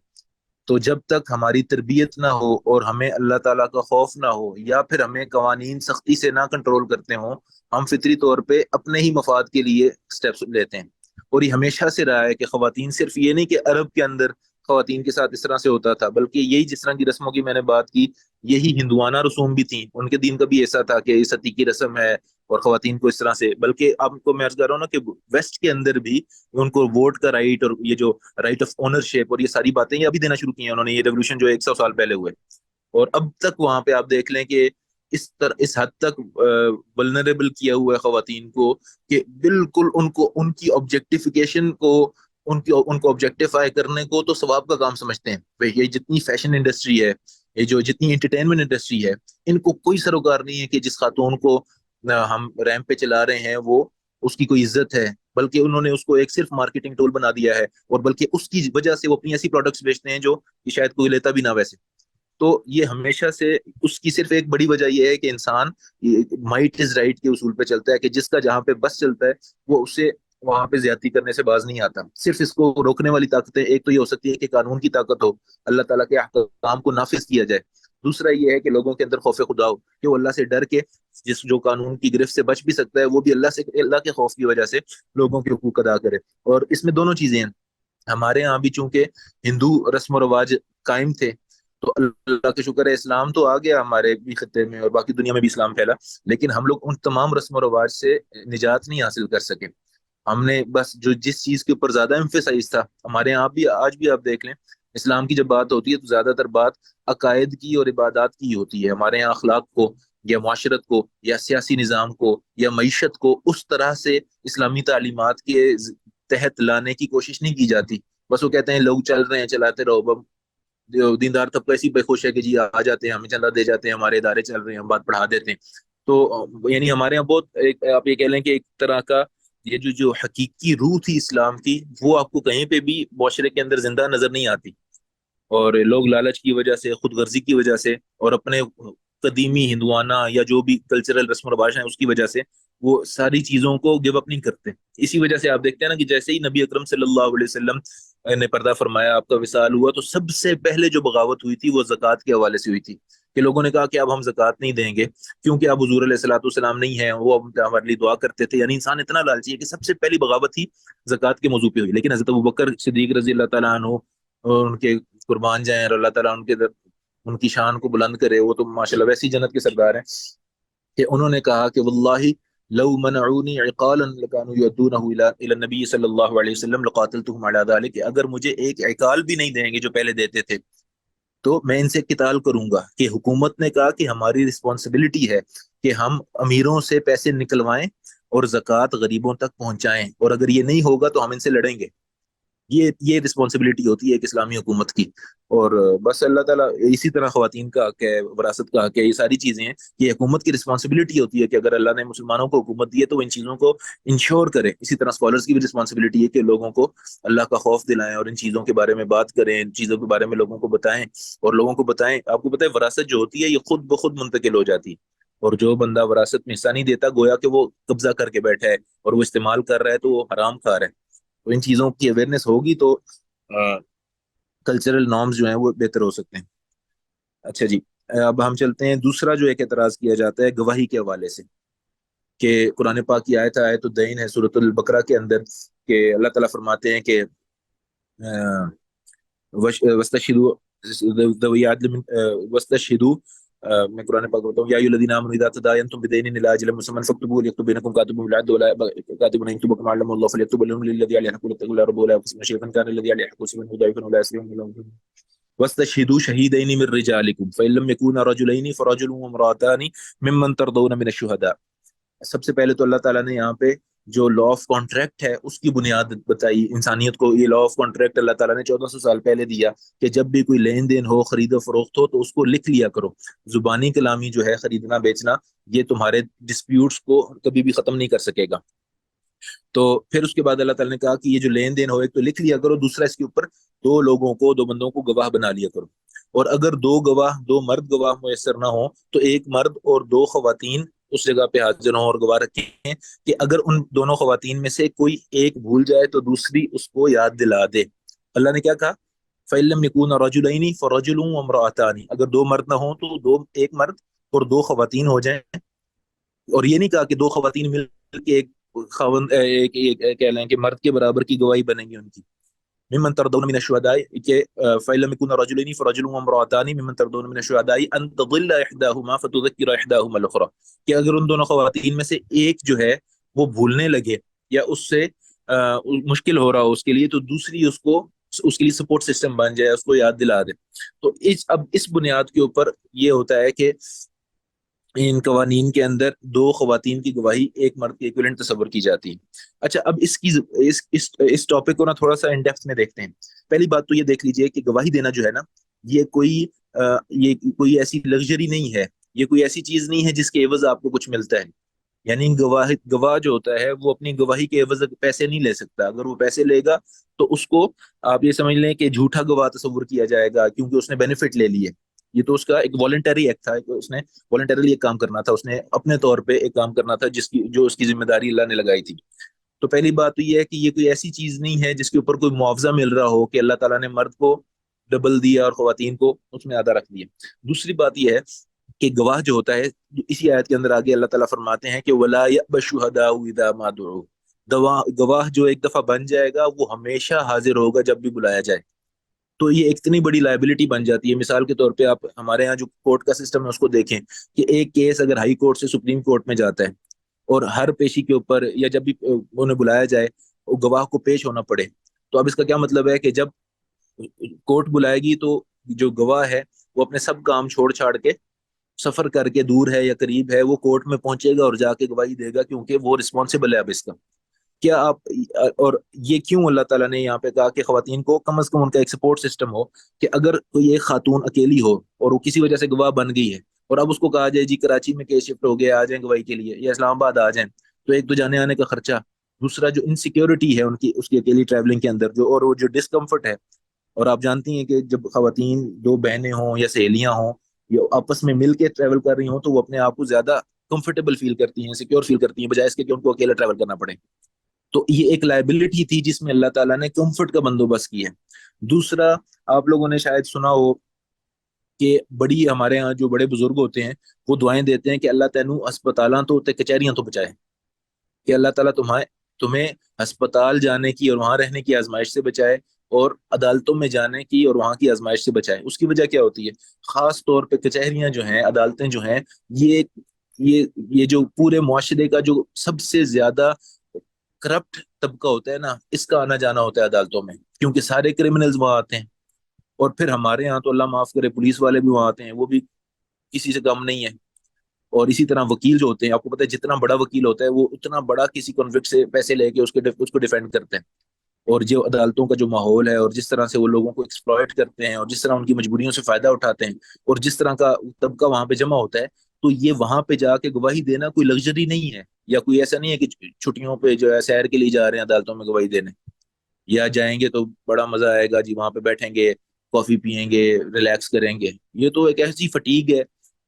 تو جب تک ہماری تربیت نہ ہو اور ہمیں اللہ تعالیٰ کا خوف نہ ہو، یا پھر ہمیں قوانین سختی سے نہ کنٹرول کرتے ہوں، ہم فطری طور پہ اپنے ہی مفاد کے لیے سٹیپس لیتے ہیں۔ اور یہ ہمیشہ سے رہا ہے کہ خواتین، صرف یہ نہیں کہ عرب کے اندر خواتین کے ساتھ اس طرح سے ہوتا تھا، بلکہ یہی جس طرح کی رسموں کی میں نے بات کی، یہی ہندوانہ رسوم بھی تھیں، ان کے دین کا بھی ایسا تھا کہ ستی کی رسم ہے اور خواتین کو اس طرح سے، بلکہ آپ کو میں عرض کر رہا ہوں نا کہ ویسٹ کے اندر بھی ان کو ووٹ کا رائٹ اور یہ جو رائٹ آف اونرشپ اور یہ ساری باتیں یہ ابھی دینا شروع کی ہیں انہوں نے، یہ ریولوشن جو 100 سال پہلے ہوئے، اور اب تک وہاں پہ آپ دیکھ لیں کہ اس حد تک ولنریبل کیا ہوا ہے خواتین کو کہ بالکل ان کو ان کی آبجیکٹیفیکیشن کو، ان کو آبجیکٹیفائی کرنے کو تو ثواب کا کام سمجھتے ہیں۔ یہ جتنی فیشن انڈسٹری ہے، یہ جو جتنی انٹرٹینمنٹ انڈسٹری ہے، ان کو کوئی سروکار نہیں ہے کہ جس خاتون کو ہم ریمپ پہ چلا رہے ہیں وہ اس کی کوئی عزت ہے، بلکہ انہوں نے اس کو ایک صرف مارکیٹنگ ٹول بنا دیا ہے، اور بلکہ اس کی وجہ سے وہ اپنی ایسی پروڈکٹس بیچتے ہیں جو کہ شاید کوئی لیتا بھی نہ ویسے۔ تو یہ ہمیشہ سے اس کی صرف ایک بڑی وجہ یہ ہے کہ انسان مائٹ از رائٹ کے اصول پہ چلتا ہے، کہ جس کا جہاں پہ بس چلتا ہے وہ اسے وہاں پہ زیادتی کرنے سے باز نہیں آتا۔ صرف اس کو روکنے والی طاقتیں، ایک تو یہ ہو سکتی ہے کہ قانون کی طاقت ہو، اللہ تعالیٰ کے احکام کو نافذ کیا جائے، دوسرا یہ ہے کہ لوگوں کے اندر خوف خدا ہو کہ وہ اللہ سے ڈر کے جو قانون کی گرفت سے بچ بھی سکتا ہے وہ بھی اللہ کے خوف کی وجہ سے لوگوں کے حقوق ادا کرے۔ اور اس میں دونوں چیزیں ہیں۔ ہمارے ہاں بھی چونکہ ہندو رسم و رواج قائم تھے، تو اللہ کا شکر ہے اسلام تو آ گیا ہمارے بھی خطے میں اور باقی دنیا میں بھی اسلام پھیلا، لیکن ہم لوگ ان تمام رسم و رواج سے نجات نہیں حاصل کر سکے۔ ہم نے بس جس چیز کے اوپر زیادہ ایمفیسائز تھا، ہمارے یہاں بھی آج بھی آپ دیکھ لیں اسلام کی جب بات ہوتی ہے تو زیادہ تر بات عقائد کی اور عبادات کی ہوتی ہے۔ ہمارے یہاں اخلاق کو یا معاشرت کو یا سیاسی نظام کو یا معیشت کو اس طرح سے اسلامی تعلیمات کے تحت لانے کی کوشش نہیں کی جاتی۔ بس وہ کہتے ہیں لوگ چل رہے ہیں چلاتے رہو، بم دیندار طبقہ اسی پہ خوش ہے کہ جی آ جاتے ہیں، ہمیں چندہ دے جاتے ہیں، ہمارے ادارے چل رہے ہیں، ہم بات پڑھا دیتے ہیں۔ تو یعنی ہمارے یہاں بہت آپ یہ کہہ لیں کہ ایک طرح کا یہ جو حقیقی روح تھی اسلام کی، وہ آپ کو کہیں پہ بھی معاشرے کے اندر زندہ نظر نہیں آتی، اور لوگ لالچ کی وجہ سے، خود غرضی کی وجہ سے اور اپنے قدیمی ہندوانہ یا جو بھی کلچرل رسم و رواج ہیں اس کی وجہ سے وہ ساری چیزوں کو گیو اپ نہیں کرتے۔ اسی وجہ سے آپ دیکھتے ہیں نا کہ جیسے ہی نبی اکرم صلی اللہ علیہ وسلم نے پردہ فرمایا، آپ کا وصال ہوا، تو سب سے پہلے جو بغاوت ہوئی تھی وہ زکوٰۃ کے حوالے سے ہوئی تھی، کہ لوگوں نے کہا کہ اب ہم زکوٰۃ نہیں دیں گے کیونکہ اب حضور علیہ الصلوۃ والسلام نہیں ہیں، وہ اب ہمارے لیے دعا کرتے تھے. یعنی انسان اتنا لالچی ہے کہ سب سے پہلی بغاوت ہی زکوٰۃ کے موضوع پہ ہوئی. لیکن حضرت ابوبکر صدیق رضی اللہ تعالیٰ عنہ اور ان کے قربان جائیں اور اللہ تعالیٰ ان کی شان کو بلند کرے، وہ تو ماشاءاللہ ویسی جنت کے سردار ہیں کہ انہوں نے کہا کہ واللہ لو منعونی عقالا لکانوا یؤدونہ الی النبی صلی اللہ علیہ وسلم لقاتلتهم علی ذلک، کہ اگر مجھے ایک عقال بھی نہیں دیں گے جو پہلے دیتے تھے تو میں ان سے قتال کروں گا. کہ حکومت نے کہا کہ ہماری رسپانسبلٹی ہے کہ ہم امیروں سے پیسے نکلوائیں اور زکوٰۃ غریبوں تک پہنچائیں، اور اگر یہ نہیں ہوگا تو ہم ان سے لڑیں گے. یہ رسپانسبلٹی ہوتی ہے ایک اسلامی حکومت کی. اور بس اللہ تعالیٰ اسی طرح خواتین کا حق ہے، وراثت کا حق ہے، یہ ساری چیزیں ہیں. یہ حکومت کی رسپانسبلٹی ہوتی ہے کہ اگر اللہ نے مسلمانوں کو حکومت دی ہے تو وہ ان چیزوں کو انشور کرے. اسی طرح اسکالرس کی بھی رسپانسبلٹی ہے کہ لوگوں کو اللہ کا خوف دلائیں اور ان چیزوں کے بارے میں بات کریں، ان چیزوں کے بارے میں لوگوں کو بتائیں اور لوگوں کو بتائیں. آپ کو پتہ ہے وراثت جو ہوتی ہے یہ خود بخود منتقل ہو جاتی ہے، اور جو بندہ وراثت میں حصہ نہیں دیتا گویا کہ وہ قبضہ کر کے بیٹھا ہے اور وہ استعمال کر رہا ہے تو وہ حرام کھا رہا ہے. تو ان چیزوں کی اویئرنیس ہوگی تو کلچرل نارمز جو ہیں وہ بہتر ہو سکتے ہیں. اچھا جی، اب ہم چلتے ہیں. دوسرا جو ایک اعتراض کیا جاتا ہے گواہی کے حوالے سے، کہ قرآن پاک کی آیت الدین ہے سورۃ البقرہ کے اندر، کہ اللہ تعالیٰ فرماتے ہیں کہ وستشہدوا ذوی عدل وستشہدوا، میں قرآن پاک بولتا ہوں، یا ایھا الذین آمنوا اذا تداینتم بدین الی اجل مسمى فاکتبوه وليكتب بینکم کاتب بالعدل ولا کاتب یکتب كما علمه الله فليكتب الذي عليه الحق واتقوا الله ربه ولا يقسم شيئا كان الذي عليه الحق سبحانه ضعيفا ولا يسلم. واستشهدوا شهيدين من رجالكم فإن لم يكونا رجلين فرجل وامرأتان ممن ترضون من الشهداء. سب سے پہلے تو اللہ تعالیٰ نے یہاں پہ جو لا آف کانٹریکٹ ہے اس کی بنیاد بتائی انسانیت کو. یہ لا آف کانٹریکٹ اللہ تعالیٰ نے 1400 سال پہلے دیا کہ جب بھی کوئی لین دین ہو، خرید و فروخت ہو تو اس کو لکھ لیا کرو. زبانی کلامی جو ہے خریدنا بیچنا، یہ تمہارے ڈسپیوٹس کو کبھی بھی ختم نہیں کر سکے گا. تو پھر اس کے بعد اللہ تعالیٰ نے کہا کہ یہ جو لین دین ہو ایک تو لکھ لیا کرو، دوسرا اس کے اوپر دو بندوں کو گواہ بنا لیا کرو. اور اگر دو مرد گواہ میسر نہ ہو تو ایک مرد اور دو خواتین اس جگہ پہ حاضر ہوں اور گواہ رکھیں کہ اگر ان دونوں خواتین میں سے کوئی ایک بھول جائے تو دوسری اس کو یاد دلا دے. اللہ نے کیا کہا؟ فَإِن لَمْ يَكُونَا رَجُلَيْنِ فَرَجُلٌ وَامْرَأَتَانِ، اگر دو مرد نہ ہوں تو ایک مرد اور دو خواتین ہو جائیں. اور یہ نہیں کہا کہ دو خواتین مل کے ایک خاوند کہہ لیں کہ مرد کے برابر کی گواہی بنے گی ان کی. ممن ترضون من الشهداء کہ فإن لم يكونا رجلين فرجل وامرأتان ممن ترضون من الشهداء أن تضل إحداهما فتذكر إحداهما الأخرى، کہ اگر ان دونوں خواتین میں سے ایک جو ہے وہ بھولنے لگے یا اس سے مشکل ہو رہا ہو اس کے لیے، تو دوسری اس کے لیے سپورٹ سسٹم بن جائے، اس کو یاد دلا دے. تو اب اس بنیاد کے اوپر یہ ہوتا ہے کہ ان قوانین کے اندر دو خواتین کی گواہی ایک مرد کے ایکویلنٹ تصور کی جاتی ہے. اچھا، اب اس ٹاپک کو نا تھوڑا سا ان ڈیپتھ میں دیکھتے ہیں. پہلی بات تو یہ دیکھ لیجئے کہ گواہی دینا جو ہے نا، یہ کوئی ایسی لگژری نہیں ہے، یہ کوئی ایسی چیز نہیں ہے جس کے عوض آپ کو کچھ ملتا ہے. یعنی گواہ جو ہوتا ہے وہ اپنی گواہی کے عوض پیسے نہیں لے سکتا. اگر وہ پیسے لے گا تو اس کو آپ یہ سمجھ لیں کہ جھوٹا گواہ تصور کیا جائے گا، کیونکہ اس نے بینیفٹ لے لیے. یہ تو اس کا ایک والنٹری ایکٹ تھا، اس نے والنٹریلی ایک کام کرنا تھا، اس نے اپنے طور پہ ایک کام کرنا تھا جو اس کی ذمہ داری اللہ نے لگائی تھی. تو پہلی بات تو یہ ہے کہ یہ کوئی ایسی چیز نہیں ہے جس کے اوپر کوئی معاوضہ مل رہا ہو کہ اللہ تعالیٰ نے مرد کو ڈبل دیا اور خواتین کو اس میں آدھا رکھ دیا. دوسری بات یہ ہے کہ گواہ جو ہوتا ہے، اسی آیت کے اندر آگے اللہ تعالیٰ فرماتے ہیں کہ وَلَا يَأْبَ الشُّهَدَاءُ إِذَا مَا دُعُوا، گواہ جو ایک دفعہ بن جائے گا وہ ہمیشہ حاضر ہوگا جب بھی بلایا جائے. تو یہ ایک اتنی بڑی لائبلٹی بن جاتی ہے. مثال کے طور پہ آپ ہمارے ہاں جو کورٹ کا سسٹم ہے اس کو دیکھیں کہ ایک کیس اگر ہائی کورٹ سے سپریم کورٹ میں جاتا ہے اور ہر پیشی کے اوپر یا جب بھی انہیں بلایا جائے وہ گواہ کو پیش ہونا پڑے، تو اب اس کا کیا مطلب ہے کہ جب کورٹ بلائے گی تو جو گواہ ہے وہ اپنے سب کام چھوڑ چھاڑ کے سفر کر کے دور ہے یا قریب ہے وہ کورٹ میں پہنچے گا اور جا کے گواہی دے گا، کیونکہ وہ رسپانسبل ہے اب اس کا. کیا آپ اور یہ کیوں اللہ تعالیٰ نے یہاں پہ کہا کہ خواتین کو کم از کم ان کا ایک سپورٹ سسٹم ہو کہ اگر کوئی ایک خاتون اکیلی ہو اور وہ کسی وجہ سے گواہ بن گئی ہے اور اب اس کو کہا جائے جی کراچی میں کیس شفٹ ہو گیا، آ جائیں گواہی کے لیے، یا اسلام آباد آ جائیں، تو ایک تو جانے آنے کا خرچہ، دوسرا جو انسیکیورٹی ہے اس کی اکیلی ٹریولنگ کے اندر اور وہ جو ڈسکمفرٹ ہے. اور آپ جانتی ہیں کہ جب خواتین دو بہنیں ہوں یا سہیلیاں ہوں یا آپس میں مل کے ٹریول کر رہی ہوں تو وہ اپنے آپ کو زیادہ کمفرٹیبل فیل کرتی ہیں، سیکیور فیل کرتی ہیں، بجائے اس کے کہ ان کو اکیلا ٹریول کرنا پڑے. تو یہ ایک لائبلٹی تھی جس میں اللہ تعالیٰ نے کمفرٹ کا بندوبست کیا ہے. دوسرا، آپ لوگوں نے شاید سنا ہو کہ بڑی ہمارے ہاں جو بڑے بزرگ ہوتے ہیں وہ دعائیں دیتے ہیں کہ اللہ تینو ہسپتالاں تو تے کچہریاں تو بچائے، کہ اللہ تعالیٰ تمہیں ہسپتال جانے کی اور وہاں رہنے کی آزمائش سے بچائے، اور عدالتوں میں جانے کی اور وہاں کی آزمائش سے بچائے۔ اس کی وجہ کیا ہوتی ہے؟ خاص طور پہ کچہریاں جو ہیں، عدالتیں جو ہیں، یہ یہ یہ جو پورے معاشرے کا جو سب سے زیادہ کرپٹ طبقہ ہوتا ہے نا، اس کا آنا جانا ہوتا ہے عدالتوں میں، کیونکہ سارے کرمنلز وہاں آتے ہیں۔ اور پھر ہمارے ہاں تو اللہ معاف کرے پولیس والے بھی وہاں آتے ہیں، وہ بھی کسی سے کم نہیں ہے۔ اور اسی طرح وکیل جو ہوتے ہیں، آپ کو پتہ ہے جتنا بڑا وکیل ہوتا ہے وہ اتنا بڑا کسی کنوکٹ سے پیسے لے کے اس کو ڈیفینڈ کرتے ہیں۔ اور جو عدالتوں کا جو ماحول ہے، اور جس طرح سے وہ لوگوں کو ایکسپلائٹ کرتے ہیں، اور جس طرح ان کی مجبوریوں سے فائدہ اٹھاتے ہیں، اور جس طرح کا طبقہ وہاں پہ جمع ہوتا ہے، تو یہ وہاں پہ جا کے گواہی دینا کوئی لگژری نہیں ہے، یا کوئی ایسا نہیں ہے کہ چھٹیوں پہ جو ہے سیر کے لیے جا رہے ہیں عدالتوں میں گواہی دینے، یا جائیں گے تو بڑا مزہ آئے گا جی، وہاں پہ بیٹھیں گے، کافی پیئیں گے، ریلیکس کریں گے۔ یہ تو ایک ایسی فٹیگ ہے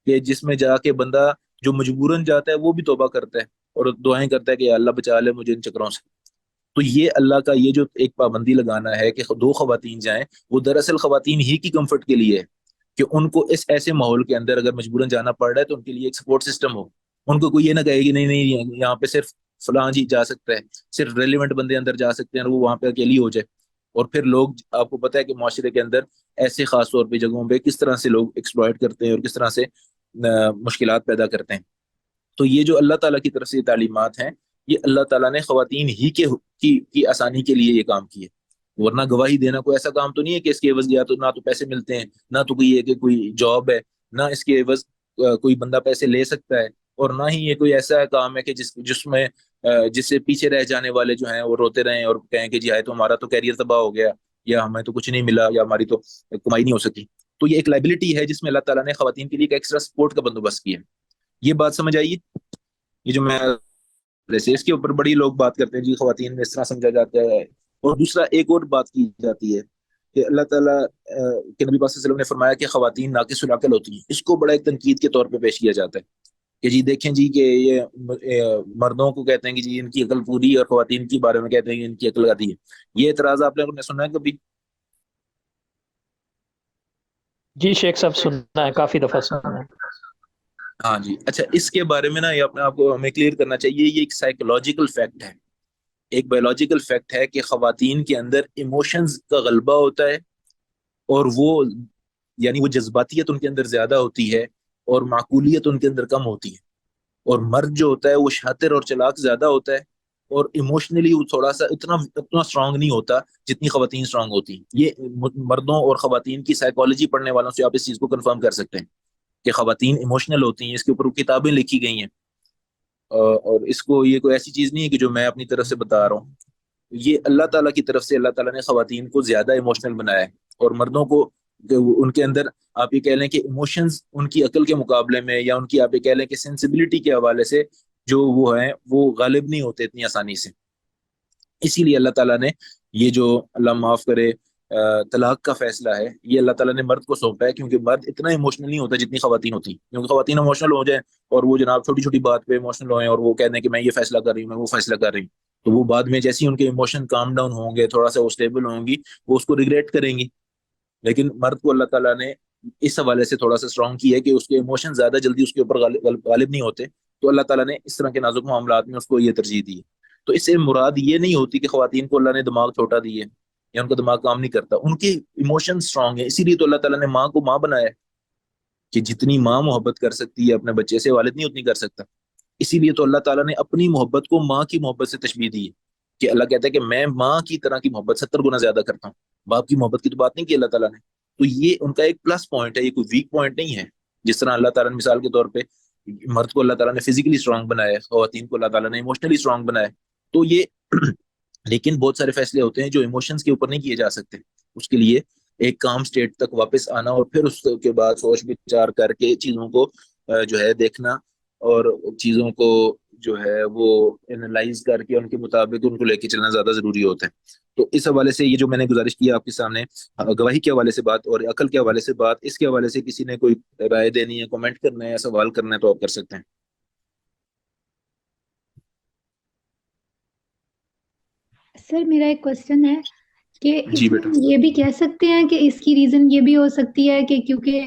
کہ جس میں جا کے بندہ جو مجبوراً جاتا ہے وہ بھی توبہ کرتا ہے اور دعائیں کرتا ہے کہ یا اللہ بچا لے مجھے ان چکروں سے۔ تو یہ اللہ کا یہ جو ایک پابندی لگانا ہے کہ دو خواتین جائیں، وہ دراصل خواتین ہی کی کمفرٹ کے لیے ہے، کہ ان کو اس ایسے ماحول کے اندر اگر مجبوراً جانا پڑ رہا ہے تو ان کے لیے ایک سپورٹ سسٹم ہو۔ ان کو کوئی یہ نہ کہے گی نہیں نہیں یہاں پہ صرف فلاں جی جا سکتا ہے، صرف ریلیونٹ بندے اندر جا سکتے ہیں، اور وہ وہاں پہ اکیلی ہو جائے۔ اور پھر لوگ، آپ کو پتہ ہے کہ معاشرے کے اندر ایسے خاص طور پہ جگہوں پہ کس طرح سے لوگ ایکسپلائٹ کرتے ہیں اور کس طرح سے مشکلات پیدا کرتے ہیں۔ تو یہ جو اللہ تعالیٰ کی طرف سے یہ تعلیمات ہیں، یہ اللہ تعالیٰ نے خواتین ہی کی آسانی کے لیے یہ کام کیے۔ ورنہ گواہی دینا کوئی ایسا کام تو نہیں ہے کہ اس کے عوض یا تو نہ تو پیسے ملتے ہیں، نہ تو کوئی ہے کہ کوئی جاب ہے، نہ اس کے عوض کوئی بندہ پیسے لے سکتا ہے، اور نہ ہی یہ کوئی ایسا کام ہے کہ جس میں جس سے پیچھے رہ جانے والے جو ہیں وہ روتے رہیں اور کہیں کہ جی آئے تو ہمارا تو کیریئر تباہ ہو گیا، یا ہمیں تو کچھ نہیں ملا، یا ہماری تو کمائی نہیں ہو سکی۔ تو یہ ایک لائبلٹی ہے جس میں اللہ تعالیٰ نے خواتین کے لیے ایک ایکسٹرا سپورٹ کا بندوبست کیا ہے۔ یہ بات سمجھ آئیے؟ یہ جو میں جیسے اس کے اوپر بڑی لوگ بات کرتے ہیں جی خواتین میں اس طرح سمجھا جاتا ہے۔ اور دوسرا ایک اور بات کی جاتی ہے کہ اللہ تعالیٰ کے نبی پاک صلی اللہ علیہ وسلم نے فرمایا کہ خواتین ناقص العقل ہوتی ہیں، اس کو بڑا ایک تنقید کے طور پہ پیش کیا جاتا ہے کہ جی دیکھیں جی کہ یہ مردوں کو کہتے ہیں کہ جی ان کی عقل پوری، اور خواتین کے بارے میں کہتے ہیں کہ ان کی عقل آدھی ہے۔ یہ اعتراض آپ نے سنا ہے کبھی؟ جی شیخ صاحب، سننا ہے، کافی دفعہ سننا ہے۔ ہاں جی، اچھا اس کے بارے میں نا یہ اپنے آپ کو ہمیں کلیئر کرنا چاہیے، یہ ایک سائیکولوجیکل فیکٹ ہے، ایک بایولوجیکل فیکٹ ہے کہ خواتین کے اندر ایموشنز کا غلبہ ہوتا ہے، اور وہ یعنی وہ جذباتیت ان کے اندر زیادہ ہوتی ہے اور معقولیت ان کے اندر کم ہوتی ہے۔ اور مرد جو ہوتا ہے وہ شاطر اور چلاک زیادہ ہوتا ہے، اور ایموشنلی وہ تھوڑا سا اتنا اسٹرانگ نہیں ہوتا جتنی خواتین اسٹرانگ ہوتی ہیں۔ یہ مردوں اور خواتین کی سائیکالوجی پڑھنے والوں سے آپ اس چیز کو کنفرم کر سکتے ہیں کہ خواتین ایموشنل ہوتی ہیں، اس کے اوپر کتابیں لکھی گئی ہیں۔ اور اس کو یہ کوئی ایسی چیز نہیں ہے کہ جو میں اپنی طرف سے بتا رہا ہوں، یہ اللہ تعالیٰ کی طرف سے اللہ تعالیٰ نے خواتین کو زیادہ ایموشنل بنایا ہے، اور مردوں کو ان کے اندر آپ یہ کہہ لیں کہ ایموشنز ان کی عقل کے مقابلے میں، یا ان کی آپ یہ کہہ لیں کہ سینسیبلٹی کے حوالے سے جو وہ ہیں وہ غالب نہیں ہوتے اتنی آسانی سے۔ اسی لیے اللہ تعالیٰ نے یہ جو اللہ معاف کرے طلاق کا فیصلہ ہے، یہ اللہ تعالیٰ نے مرد کو سونپا ہے، کیونکہ مرد اتنا ایموشنل نہیں ہوتا جتنی خواتین ہوتی ہیں۔ کیونکہ خواتین ایموشنل ہو جائیں اور وہ جناب چھوٹی چھوٹی بات پہ ایموشنل ہوئیں، اور وہ کہتے ہیں کہ میں یہ فیصلہ کر رہی ہوں، میں وہ فیصلہ کر رہی ہوں، تو وہ بعد میں جیسے ہی ان کے ایموشن کام ڈاؤن ہوں گے، تھوڑا سا وہ اسٹیبل ہوں گی، وہ اس کو ریگریٹ کریں گی۔ لیکن مرد کو اللہ تعالیٰ نے اس حوالے سے تھوڑا سا اسٹرانگ کیا ہے کہ اس کے ایموشن زیادہ جلدی اس کے اوپر غالب نہیں ہوتے، تو اللہ تعالیٰ نے اس طرح کے نازک معاملات میں اس کو یہ ترجیح دی ہے۔ تو اس سے مراد یہ نہیں ہوتی کہ خواتین کو اللہ نے دماغ چھوٹا دیے یا ان کا دماغ کام نہیں کرتا، ان کے ایموشن اسٹرانگ ہیں۔ اسی لیے تو اللہ تعالیٰ نے ماں کو ماں بنایا ہے، کہ جتنی ماں محبت کر سکتی ہے اپنے بچے سے، والد نہیں اتنی کر سکتا۔ اسی لیے تو اللہ تعالیٰ نے اپنی محبت کو ماں کی محبت سے تشبیہ دی ہے، کہ اللہ کہتا ہے کہ میں ماں کی طرح کی محبت 70 گنا زیادہ کرتا ہوں۔ باپ کی محبت کی تو بات نہیں کی اللہ تعالیٰ نے۔ تو یہ ان کا ایک پلس پوائنٹ ہے، یہ کوئی ویک پوائنٹ نہیں ہے۔ جس طرح اللہ تعالیٰ نے مثال کے طور پہ مرد کو اللہ تعالیٰ نے فزیکلی اسٹرانگ بنایا ہے، خواتین کو اللہ تعالیٰ نے ایموشنلی اسٹرانگ بنایا ہے۔ تو یہ لیکن بہت سارے فیصلے ہوتے ہیں جو ایموشنز کے اوپر نہیں کیے جا سکتے، اس کے لیے ایک کام سٹیٹ تک واپس آنا، اور پھر اس کے بعد سوچ بچار کر کے چیزوں کو جو ہے دیکھنا، اور چیزوں کو جو ہے وہ انالائز کر کے ان کے مطابق ان کو لے کے چلنا زیادہ ضروری ہوتا ہے۔ تو اس حوالے سے یہ جو میں نے گزارش کی آپ کے سامنے، گواہی کے حوالے سے بات اور عقل کے حوالے سے بات، اس کے حوالے سے کسی نے کوئی رائے دینی ہے، کمنٹ کرنا ہے یا سوال کرنا ہے تو آپ کر سکتے ہیں۔ سر میرا ایک کوشچن ہے کہ جی اس بیٹا۔ میں یہ بھی کہہ سکتے ہیں کہ اس کی ریزن یہ بھی ہو سکتی ہے کہ کیونکہ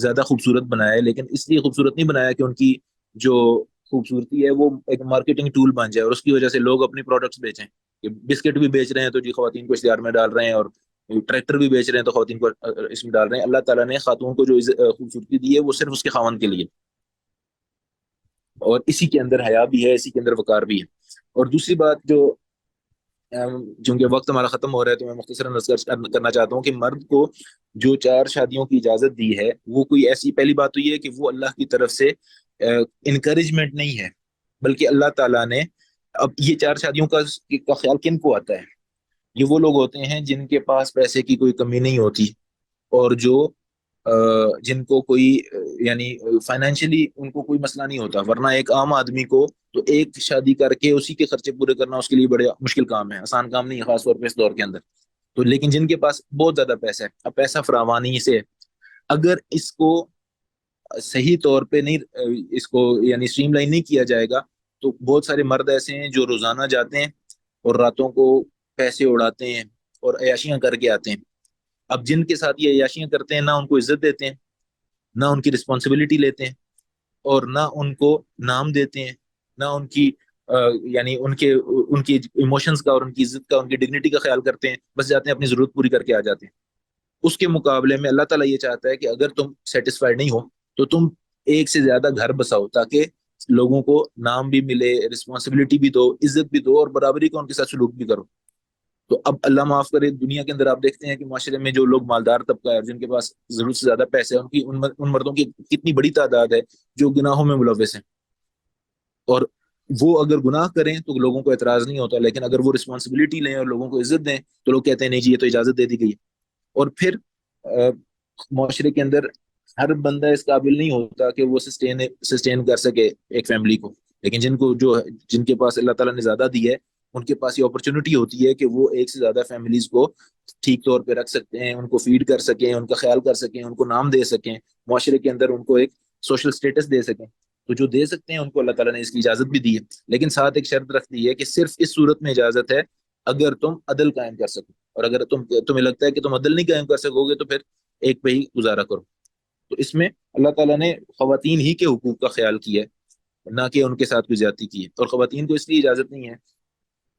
زیادہ خوبصورت بنایا ہے، لیکن اس لیے خوبصورت نہیں بنایا کہ ان کی جو خوبصورتی ہے وہ ایک مارکیٹنگ ٹول بن جائے اور اس کی وجہ سے لوگ اپنی پروڈکٹس بیچیں. کہ بسکٹ بھی بیچ رہے ہیں تو جی خواتین کو اشتہار میں ڈال رہے ہیں، اور ٹریکٹر بھی بیچ رہے ہیں تو خواتین کو اس میں ڈال رہے ہیں. اللہ تعالیٰ نے خاتون کو جو خوبصورتی دی ہے وہ صرف اس کے خاوند کے لیے، اور اسی کے اندر حیا بھی ہے، اسی کے اندر وقار بھی ہے. اور دوسری بات جو چونکہ وقت ہمارا ختم ہو رہا ہے تو میں مختصراً نظر کرنا چاہتا ہوں کہ مرد کو جو 4 شادیوں کی اجازت دی ہے وہ کوئی ایسی، پہلی بات تو یہ ہے کہ وہ اللہ کی طرف سے انکریجمنٹ نہیں ہے، بلکہ اللہ تعالیٰ نے، اب یہ 4 شادیوں کا خیال کن کو آتا ہے؟ یہ وہ لوگ ہوتے ہیں جن کے پاس پیسے کی کوئی کمی نہیں ہوتی، اور جو جن کو کوئی یعنی فائنینشلی ان کو کوئی مسئلہ نہیں ہوتا. ورنہ ایک عام آدمی کو تو ایک شادی کر کے اسی کے خرچے پورے کرنا اس کے لیے بڑے مشکل کام ہے، آسان کام نہیں ہے، خاص طور پہ اس دور کے اندر. تو لیکن جن کے پاس بہت زیادہ پیسہ ہے، اب پیسہ فراوانی سے اگر اس کو صحیح طور پہ نہیں، اس کو یعنی اسٹریم لائن نہیں کیا جائے گا، تو بہت سارے مرد ایسے ہیں جو روزانہ جاتے ہیں اور راتوں کو پیسے اڑاتے ہیں اور عیاشیاں کر کے آتے ہیں. اب جن کے ساتھ یہ عیاشیاں کرتے ہیں نہ ان کو عزت دیتے ہیں، نہ ان کی رسپانسبلٹی لیتے ہیں، اور نہ ان کو نام دیتے ہیں، نہ ان کی یعنی ان کی ایموشنز کا اور ان کی عزت کا، ان کی ڈگنیٹی کا خیال کرتے ہیں، بس جاتے ہیں اپنی ضرورت پوری کر کے آ جاتے ہیں. اس کے مقابلے میں اللہ تعالیٰ یہ چاہتا ہے کہ اگر تم سیٹسفائیڈ نہیں ہو تو تم ایک سے زیادہ گھر بساؤ، تاکہ لوگوں کو نام بھی ملے، رسپانسبلٹی بھی دو، عزت بھی دو، اور برابری کا ان کے ساتھ سلوک بھی کرو. تو اب اللہ معاف کرے، دنیا کے اندر آپ دیکھتے ہیں کہ معاشرے میں جو لوگ مالدار طبقہ ہے اور جن کے پاس ضرورت سے زیادہ پیسے ہیں، ان مردوں کی کتنی بڑی تعداد ہے جو گناہوں میں ملوث ہیں. اور وہ اگر گناہ کریں تو لوگوں کو اعتراض نہیں ہوتا، لیکن اگر وہ رسپانسبلٹی لیں اور لوگوں کو عزت دیں تو لوگ کہتے ہیں نہیں جی یہ تو اجازت دے دی گئی ہے. اور پھر معاشرے کے اندر ہر بندہ اس قابل نہیں ہوتا کہ وہ سسٹین کر سکے ایک فیملی کو، لیکن جن کے پاس اللہ تعالیٰ نے زیادہ دی ہے ان کے پاس یہ اپرچونٹی ہوتی ہے کہ وہ ایک سے زیادہ فیملیز کو ٹھیک طور پہ رکھ سکتے ہیں، ان کو فیڈ کر سکیں، ان کا خیال کر سکیں، ان کو نام دے سکیں، معاشرے کے اندر ان کو ایک سوشل سٹیٹس دے سکیں. تو جو دے سکتے ہیں ان کو اللہ تعالیٰ نے اس کی اجازت بھی دی ہے، لیکن ساتھ ایک شرط رکھ دی ہے کہ صرف اس صورت میں اجازت ہے اگر تم عدل قائم کر سکو، اور اگر تمہیں لگتا ہے کہ تم عدل نہیں قائم کر سکو گے تو پھر ایک پہ ہی گزارا کرو. تو اس میں اللہ تعالیٰ نے خواتین ہی کے حقوق کا خیال کیا ہے، نہ کہ ان کے ساتھ کوئی زیادتی کی ہے. اور خواتین کو اس لیے اجازت نہیں ہے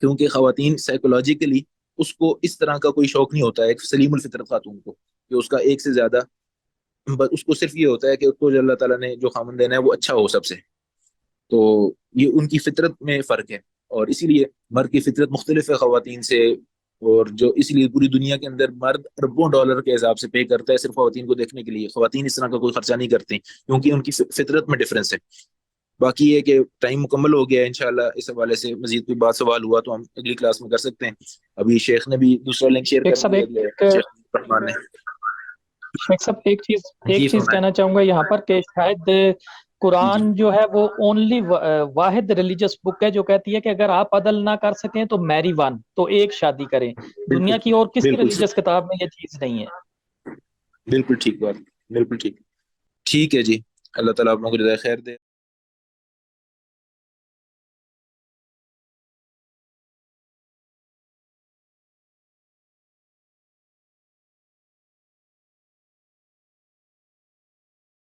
کیونکہ خواتین سائیکولوجیکلی اس کو اس طرح کا کوئی شوق نہیں ہوتا ہے، ایک سلیم الفطرت خاتون کو، کہ اس کا ایک سے زیادہ، اس کو صرف یہ ہوتا ہے کہ اس کو جو اللہ تعالیٰ نے جو خامن دینا ہے وہ اچھا ہو سب سے. تو یہ ان کی فطرت میں فرق ہے، اور اسی لیے مرد کی فطرت مختلف ہے خواتین سے. اور جو اس لیے پوری دنیا کے اندر مرد اربوں ڈالر کے حساب سے پے کرتا ہے صرف خواتین کو دیکھنے کے لیے. خواتین اس طرح کا کوئی خرچہ نہیں کرتی کیونکہ ان کی فطرت میں ڈفرینس ہے. باقی یہ کہ ٹائم مکمل ہو گیا ہے، انشاءاللہ اس حوالے سے مزید کوئی بات سوال ہوا تو ہم اگلی کلاس میں کر سکتے ہیں. ابھی شیخ نے بھی دوسرا لنک شیئر ایک کر سب دیا ہے، شیخ رحمان نے. شیخ صاحب ایک جی چیز فرمائیں. کہنا چاہوں گا یہاں پر کہ شاید قرآن جو ہے وہ اونلی واحد ریلیجس بک ہے جو کہتی ہے کہ اگر آپ عدل نہ کر سکیں تو میری ون، تو ایک شادی کریں. دنیا کی اور کسی بالکل ریلیجس کتاب میں یہ چیز نہیں ہے. بالکل ٹھیک بات، بالکل ٹھیک. ٹھیک ہے جی، اللہ تعالیٰ آپ لوگوں کو جزائے خیر دے.